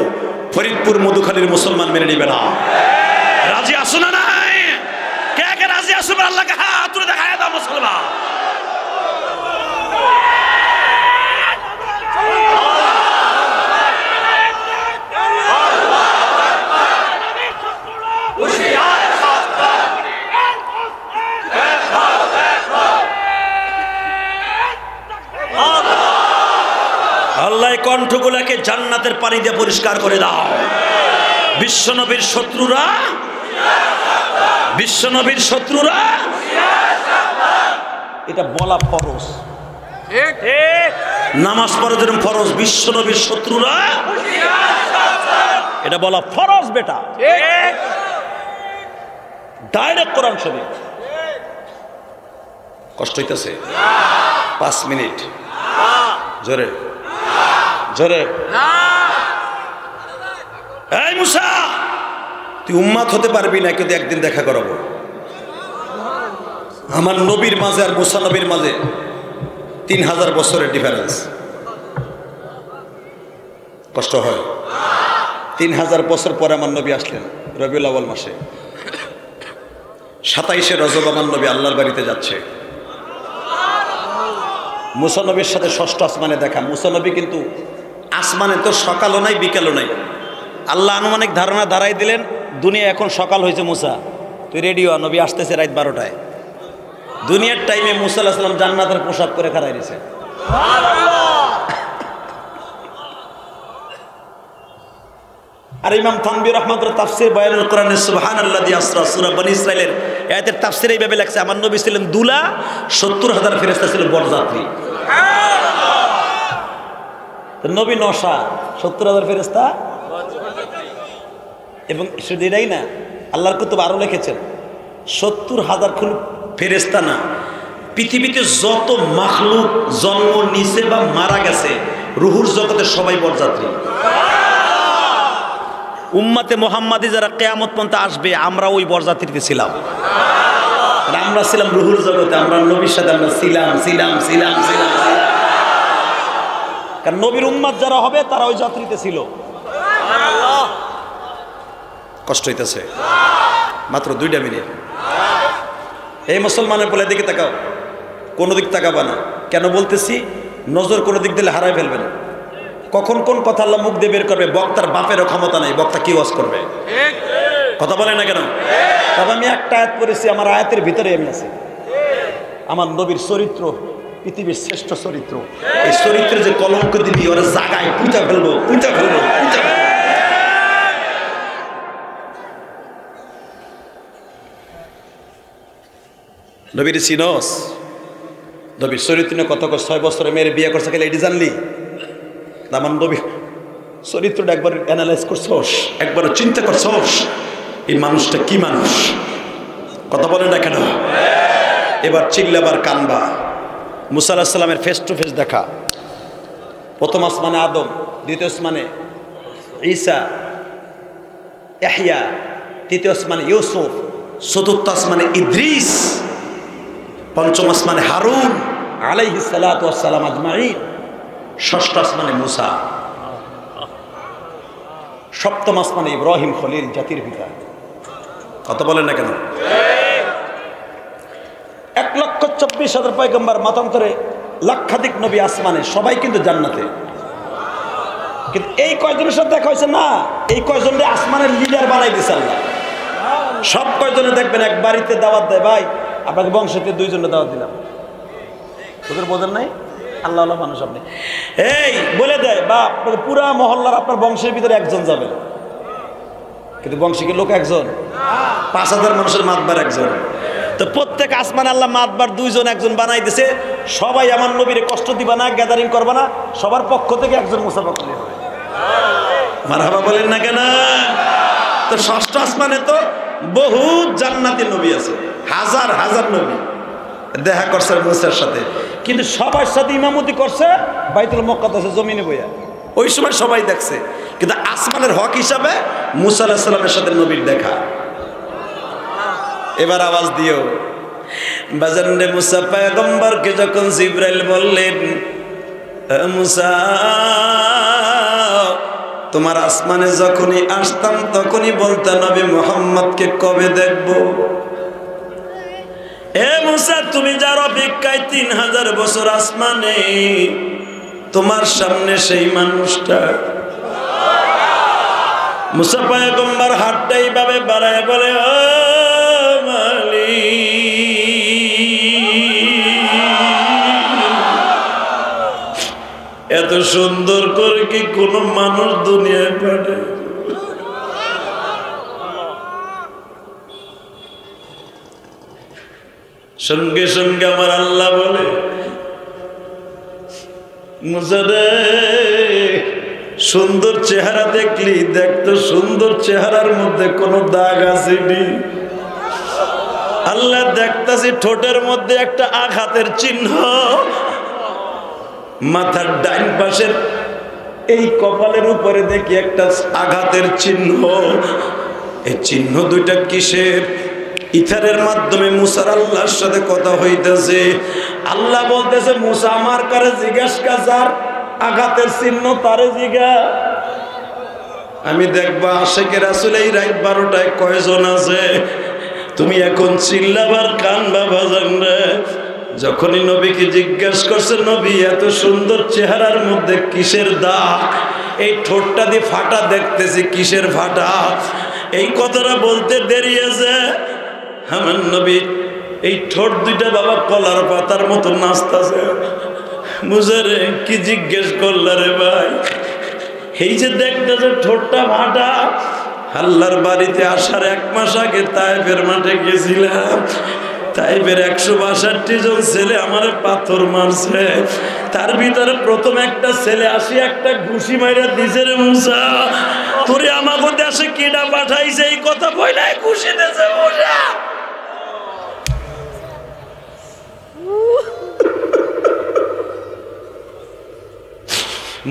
ফরিদপুর মধুখালীর মুসলমান মেনে নিবে না। রাজি আসো না? নাই কে কে রাজি আসো? আল্লাহকে হাত তুলে দেখায় দাও মুসলমান। আল্লাহ কণ্ঠগুলোকে জান্নাতের পানি দিয়ে পরিষ্কার করে দাও। বিশ্বনবীর শত্রুরা, বিশ্বনবীর শত্রুরা, এটা বলা ফরজ। নামাজ পড়া যেরকম ফরজ, বিশ্বনবীর শত্রুরা এটা বলা ফরজ বেটা। ডাইরেক্ট কোরআন শরীফ। কষ্ট হইতেছে? 5 মিনিট জোরে জোরে। এই মুসা, তুই উম্মাত হতে পারবি না, কিন্তু একদিন দেখা করাবো। আমার নবীর মাঝে আর মুসা নবীর মাঝে 3000 বছরের ডিফারেন্স। কষ্ট হয়? 3000 বছর পরে আমার নবী আসলেন রবিউল আউয়াল মাসে। 27শে রজব আমার নবী আল্লাহর বাড়িতে যাচ্ছে। মুসা নবীর সাথে ষষ্ঠ আসমানে দেখা। মুসা নবী কিন্তু আসমানে তো সকালও নাই বিকালও নাই। আল্লাহ আনুমানিক ধারণা দাঁড়াই দিলেন, দুনিয়া এখন সকাল হয়েছে, মুসা তুই রেডি হ, নবী আসতেছে রাত 12টায়। দুনিয়ার টাইমে মুসা আলাইহিস সালাম জান্নাতের পোশাক করে খাড়াই দিয়েছে। আর ইমাম থানভী রাহমাতুল্লাহ তাফসীর বায়ানুল কোরআনে সুবহানাল্লাযী আসরা সূরা বনী ইসরাঈলের আয়াতের তাফসীরে এইভাবে লেখছে, আমার নবী ছিলেন দুলা, 70,000 ফেরেশতা ছিল বরযাত্রী। তো নবী নশা, 70,000 ফেরেশতা। এবং শুধু এটাই না, আল্লাহর কুতুব আরো লিখেছেন 70,000 খুন ফেরেশতা না, পৃথিবীতে যত মাখলুক জন্ম নিছে বা মারা গেছে রুহুর জগতে সবাই বরযাত্রী। উম্মতে মুহাম্মাদি যারা কিয়ামত পর্যন্ত আসবে, আমরা ওই বরযাত্রীতে ছিলাম। আমরা ছিলাম রুহুর জগতে, আমরা নবীর সাথে আমরা ছিলাম ছিলাম ছিলাম ছিলাম। কারণ নবীর উম্মত যারা হবে তারা ওই যাত্রীতে ছিল। কষ্ট হইতেছে? মাত্র 2টা মিনিট। এই মুসলমানের বলে দিকে তাকাও, কোনো দিক তাকাবা না। কেন বলতেছি? নজর কোনো দিক দিলে হারাই ফেলবেন। কখন কোন কথা আল্লাহ মুখ দিয়ে বের করবে, বক্তার বাপেরও ক্ষমতা নাই, বক্তা কি ওয়াজ করবে? কথা বলে না কেন? তবে আমি একটা আয়াত পড়েছি, আমার আয়াতের ভিতরে আমি আছি। আমার নবীর চরিত্র পৃথিবীর শ্রেষ্ঠ চরিত্র। এই চরিত্রে যে কলঙ্ক দিবি, ওরা জাগায় পুঁতা ফেলবো, পুঁতা ফেলবো, পুঁতা ফেলবো। নবীর সিনস, নবীর চরিত্র নিয়ে কত 6 বছরে মেয়ের বিয়ে করছে, খেলে এটি জানলি? আমার নবীর চরিত্রটা একবার অ্যানালাইজ করছোস, একবার চিন্তা করছোস, এই মানুষটা কি মানুষ? কথা বলে না কেন? এবার চিল্লাবার কানবা। মুসা আলাইহিস সালামের ফেস টু ফেস দেখা। প্রথম আসমানে আদম, দ্বিতীয় আসমানে ঈসা, ইয়াহইয়া, তৃতীয় আসমানে ইউসুফ, চতুর্থ আসমানে ইদ্রিস, পঞ্চম আসমানে হারুন আলাইহিস সালাতু ওয়াস সালাম আজমাইন, ষষ্ঠ আসমানে মুসা, সপ্তম আসমানে ইব্রাহিম খলিল, জাতির পিতা। কথা বলেন না কেন? 1,24,000 পয়গম্বর, মতান্তরে লক্ষাধিক নবী আসমানে, সবাই কিন্তু জান্নাতে। কিন্তু এই কয়জনের সাথে দেখা হয়েছে না, এই কয়জনের আসমানের লিডার বানাই দিয়েছে আল্লাহ। সব কয়জনে দেখবেন এক বাড়িতে দাওয়াত দেয়, ভাই আপনাকে বংশতে 2 জনের দাওয়াত দিলাম, ওদের বোঝেন নাই? আল্লাহ আল্লাহ মানুষ আপনি এই বলে দেয়, বা আপনার পুরা মহল্লার আপনার বংশের ভিতরে একজন যাবে, কিন্তু বংশীকে লোক একজন, 5,000 মানুষের মাতবার একজন। তো প্রত্যেক আসমান আল্লাহ মাতবার 2 জন একজন বানাই দিছে। সবাই আমার নবীরে কষ্ট দিবা না, গ্যাদারিং করবা না, সবার পক্ষ থেকে একজন মুসাফা করলে হবে। মারহাবা বলেন না কেন? তো ষষ্ঠ আসমানে তো বহু জান্নাতি নবী আছে, হাজার হাজার নবী দেখা করছে মুসার সাথে, কিন্তু সবার সাথে ইমামতি করছে বাইতুল মুকাদ্দাসে জমিনে বইয়া। ওই সময় সবাই দেখছে, কিন্তু আসমানের হক হিসাবে মুসা আলাইহিস সালামের সাথে নবীর দেখা। এবার আওয়াজ দিও, বাজারে মুসা পয়গম্বরকে যখন জিবরাইল বললেন, মুসা তোমার আসমানে যখনই আসতাম তখনই বলতাম নবী মুহাম্মদকে কবে দেখব। এ মুসা তুমি যার অপেক্ষায় 3000 বছর আসমানে, তোমার সামনে সেই মানুষটা। মুসা পয়গম্বর হাতটা এইভাবে বাড়ায় বলে, ও মালিক, এত এত সুন্দর করে কি কোন মানুষ দুনিয়ায় পাঠায়? সঙ্গে সঙ্গে আমার আল্লাহ বলে, মুসা রে, সুন্দর চেহারা দেখলি, দেখতো সুন্দর চেহারার মধ্যে কোন দাগ আছে নি? আল্লাহ দেখতাছি ঠোঁটের মধ্যে একটা আঘাতের চিহ্ন, মাথার ডাইন পাশের এই কপালের উপরে দেখি একটা আঘাতের চিহ্ন। এই চিহ্ন দুইটা কিসের? ইথারের মাধ্যমে মুসার আল্লাহর সাথে কথা হইতেছে। আল্লাহ বলতেছে, মুসা আমার কারে জিজ্ঞাসা, যার আঘাতের চিহ্ন তারে জিজ্ঞা। আমি দেখবা আশেকে রাসূল এই রাত 12টায় কয়জন আছে, তুমি এখন চিল্লাবার কান বাবা জানবে। যখনই নবীকে জিজ্ঞাসা করছে, নবী এত সুন্দর চেহারার মধ্যে কিসের দাগ? এই ঠোঁটটা দিয়ে ফাটা দেখতেছি, কিসের ফাটা? এই কথাটা বলতে দেরি আছে। আমার নবী এই ঠোঁট দুইটা বাবা কলার পাতার মতো নাচতেছে। মুসারে কি জিজ্ঞেস করলা রে ভাই? এই যে দেখতেছে ঠোঁটটা ফাটা। আল্লাহর বাড়িতে আসার 1 মাস আগে তায়েফের মাঠে গেছিলাম। তাইবের 162 জন ছেলে আমারে পাথর মারছে। তার ভিতরে প্রথম একটা ছেলে আসি একটা ঘুষি মাইরা দিছে রে মুসা। তোরে আমাগো দেশে কিডা পাঠাইছে এই কথা বইলাই ঘুষি দিয়েছে মুসা।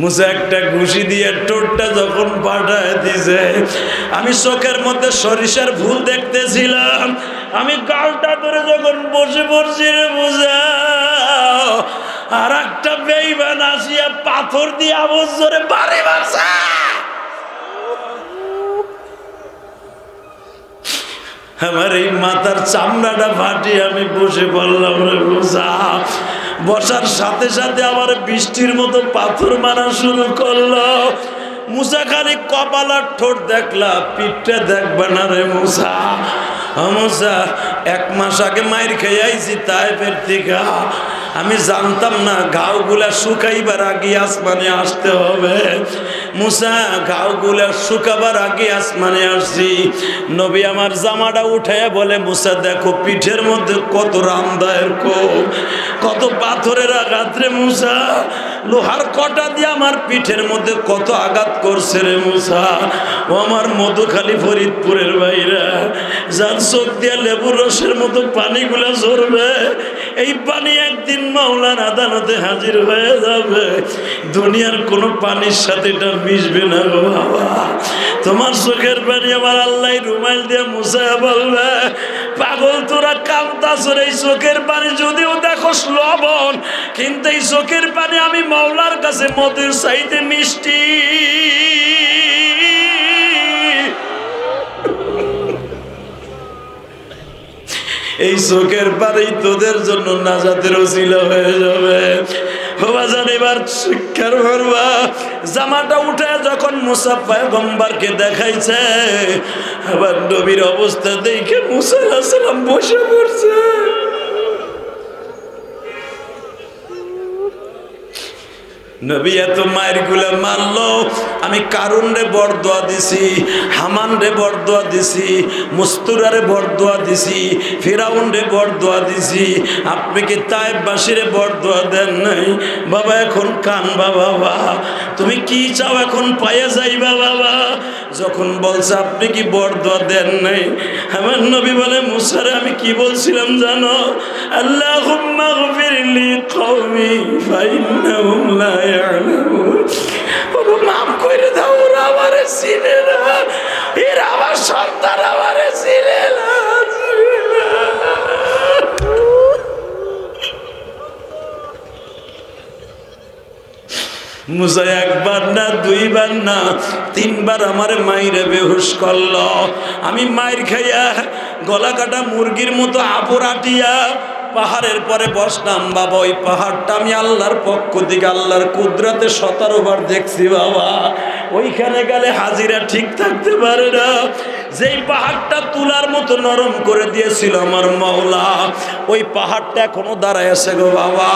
মুসা একটা ঘুষি দিয়ে ঠোঁটটা যখন পাঠায় দিছে, আমি চোখের মধ্যে সরিষার ফুল দেখতেছিলাম। আমি গালটা ধরে যখন বসে পড়ছি রে মুসা, আর একটা বেঈমান আসিয়া পাথর দিয়ে আবজরে বাড়ি মারছে। আমার এই মাথার চামড়াটা ফাটি আমি বসে পড়লাম রে মুসা। বসার সাথে সাথে আমার বৃষ্টির মতো পাথর মারা শুরু করলো। মুসা খালি কপাল আর ঠোঁট দেখলা, পিঠটা দেখবা না রে মুসা। মুসা 1 মাস আগে মাইর খেয়ে আইছি তায়েফের থেকে। আমি জানতাম না ঘাওগুলা শুকাইবার আগে আসমানে আসতে হবে। মুসা ঘাওগুলা শুকাবার আগে আসমানে আসছি। নবী আমার জামাটা উঠাইয়া বলে, মুসা দেখো পিঠের মধ্যে কত রামদায়ের কোপ, কত পাথরের আঘাত রে মুসা। লোহার কটা দিয়ে আমার পিঠের মধ্যে কত আঘাত করছে রে মুসা। ও আমার মধুখালী ফরিদপুরের বাইরা, যার চোখ দিয়া লেবুর রসের মতো পানিগুলা ঝরবে, এই পানি একদিন মাওলার আদালতে হাজির হয়ে যাবে। দুনিয়ার কোনো পানির সাথে এটা মিশবে না গো বাবা। তোমার চোখের পানি আমার আল্লাহ রুমাইল দিয়ে মুছায়া বলবে, পাগল তোরা কান্দাস, এই চোখের পানি যদিও দেখো লবণ, কিন্তু এই চোখের পানি আমি মাওলার কাছে মধুর চাইতে মিষ্টি। এই চোখের পানি তোদের জন্য নাজাতের ওসিলা হয়ে যাবে। এবার শিক্ষার করবা। জামাটা উঠে যখন মুসা পয়গম্বরকে দেখাইছে, আবার নবীর অবস্থা দেখে মুসা আলাইহিস সালাম বসে পড়ছে। নবী এত মায়ের গুলা মারলো। আমি কারুন রে বরদোয়া দিছি, হামান রে বরদোয়া দিছি, মুস্তুরারে বরদোয়া দিছি, ফিরাউন রে বরদোয়া দিছি। আপনি কি তায়েফবাসীরে বরদোয়া দেন নাই? বাবা এখন কানবা বাবা, তুমি কি চাও এখন পায়ে যাইবা বাবা? যখন বলছে আপনি কি বরদোয়া দেন নাই, আমার নবী বলে, মুসারে আমি কি বলছিলাম জানো? আল্লাহুম্মা গফিরলি কওমি ফাইন্নাহুম লা ইয়ালামুন। ওগো মাফ করে দাও, ওরা আমারে চিনে না, এরা আমার সন্তান আমারে চিনে না। মুসা একবার না, দুইবার না, 3 বার আমারে মাইরে বেহুশ করলো। আমি মাইর খাইয়া গলা কাটা মুরগির মতো আপর আটিয়া পাহাড়ের পরে বসলাম বাবা। ওই পাহাড়টা আমি আল্লাহর পক্ষ থেকে আল্লাহর কুদরতে 17 বার দেখছি বাবা। ওইখানে গেলে হাজিরা ঠিক থাকতে পারে না। যেই পাহাড়টা তুলার মতো নরম করে দিয়েছিল আমার মাওলা, ওই পাহাড়টা এখনো দাঁড়ায় আছে গো বাবা।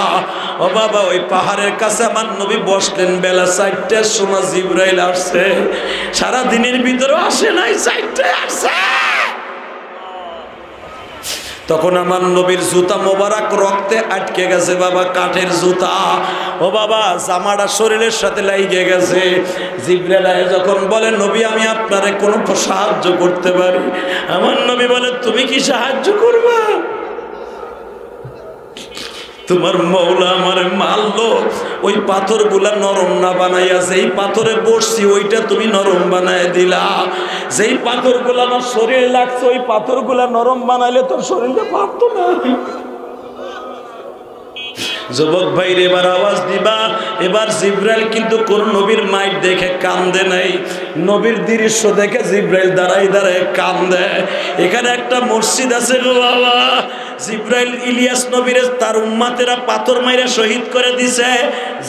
ও বাবা, ওই পাহাড়ের কাছে আমার নবী বসলেন। বেলা 4টার সময় জিবরাইল আসছে। সারা দিনের ভিতরে আসে নাই, 4টায় আসছে। তখন আমার নবীর জুতা মোবারক রক্তে আটকে গেছে বাবা, কাঠের জুতা। ও বাবা, জামাটা শরীরের সাথে লাগিয়ে গেছে। জিবরাইল যখন বলে নবী আমি আপনারে কোনো সাহায্য করতে পারি, আমার নবী বলে তুমি কি সাহায্য করবা? তোমার মওলা আমারে মারলো, ওই পাথরগুলা নরম না বানাইয়া যেই পাথরে বসছি ওইটা তুমি নরম বানায় দিলা। যেই পাথরগুলা আমার শরীরে লাগছে ওই পাথরগুলা নরম বানাইলে তোর শরীরে পারতো না। যুবক ভাইরে এবার আওয়াজ দিবা। এবার জিবরাইল কিন্তু কোন নবীর মাইট দেখে কান্দে নাই, নবীর দৃশ্য দেখে জিবরাইল দাঁড়াই দাঁড়ায় কান্দে। এখানে একটা মসজিদ আছে গো বাবা। জিবরাইল ইলিয়াস নবীরে তার উম্মাতেরা পাথর মাইরে শহীদ করে দিছে,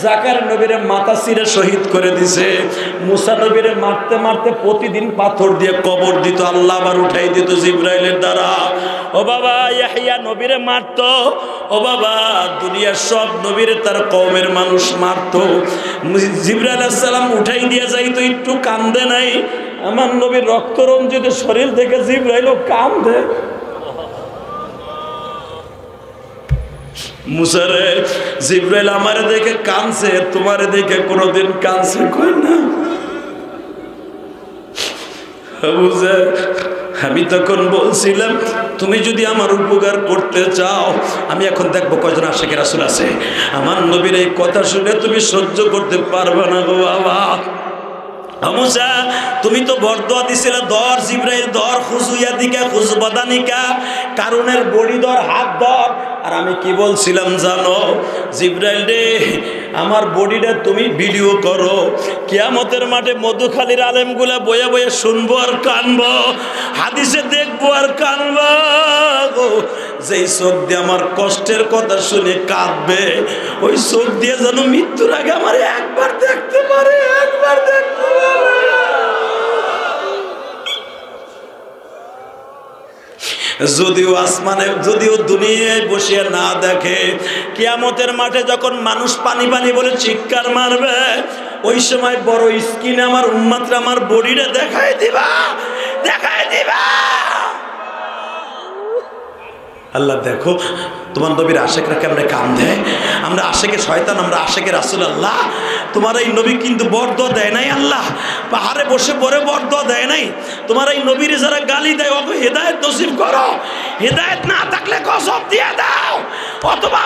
জাকার নবীরে মাথা চিরে শহীদ করে দিছে, মুসা নবীরে মারতে মারতে প্রতিদিন পাথর দিয়ে কবর দিত, আল্লাহ আবার উঠাই দিত জিবরাইলের দ্বারা। ও বাবা, ইয়াহিয়া নবীরে মারতো। ও বাবা, দুনিয়ার সব নবীরে তার কওমের মানুষ মারতো। জিবরাইল আলাইহিস সালাম উঠাই দিয়ে যাইতো, একটু কান্দে নাই। আমার নবীর রক্তরঞ্জিত শরীর দেখে জিবরাইলও কান্দে। মুসারে জিবরাইল আমারে দেখে কাঁদছে, তোমারে দেখে কোনোদিন কাঁদছে কই না? বুঝে আমি তখন বলছিলাম তুমি যদি আমার উপকার করতে চাও, আমি এখন দেখবো কয়জন আশিকের রাসূল আছে। আমার নবীর এই কথা শুনে তুমি সহ্য করতে পারবে না গো বাবা। মুসা তুমি তো বরদোয়া দিছিলে, ধর জিবরাইল ধর, খুজুয়া দিকা খুজ বাদানিকা, কারুনের বড়ি ধর, হাত ধর। আর আমি কি বলছিলাম জানো? জিবরাইল রে আমার বডিটা তুমি ভিডিও করো, কিয়ামতের মাঠে মধুখালীর আলেমগুলা বয়ে বয়ে শুনবো আর কানবো, হাদিসে দেখবো আর কানবো। যেই চোখ দিয়ে আমার কষ্টের কথা শুনে কাঁদবে, ওই চোখ দিয়ে যেন মৃত্যুর আগে আমার একবার দেখতে পারে, একবার দেখতে পারে। যদিও আসমানে, যদিও দুনিয়ায় বসে না দেখে, কিয়ামতের মাঠে যখন মানুষ পানি পানি বলে চিৎকার মারবে, ওই সময় বড় স্ক্রিনে আমার উম্মতরা আমার বডিটা দেখায় দিবা, দেখায় দিবা। আল্লাহ দেখো তোমার নবীর আশেকরা কেমনে কান্দে। আমরা আশেকে শয়তান, আমরা আশেকে রাসূল। আল্লাহ তোমার এই নবী কিন্তু বরদোয়া দেয় নাই, আল্লাহ পাহাড়ে বসে পড়ে বরদোয়া দেয় নাই। তোমার এই নবীর যারা গালি দেয় ওকে হেদায়েত নসিব করো, হেদায়েত না থাকলে গজব দিয়ে দাও, অথবা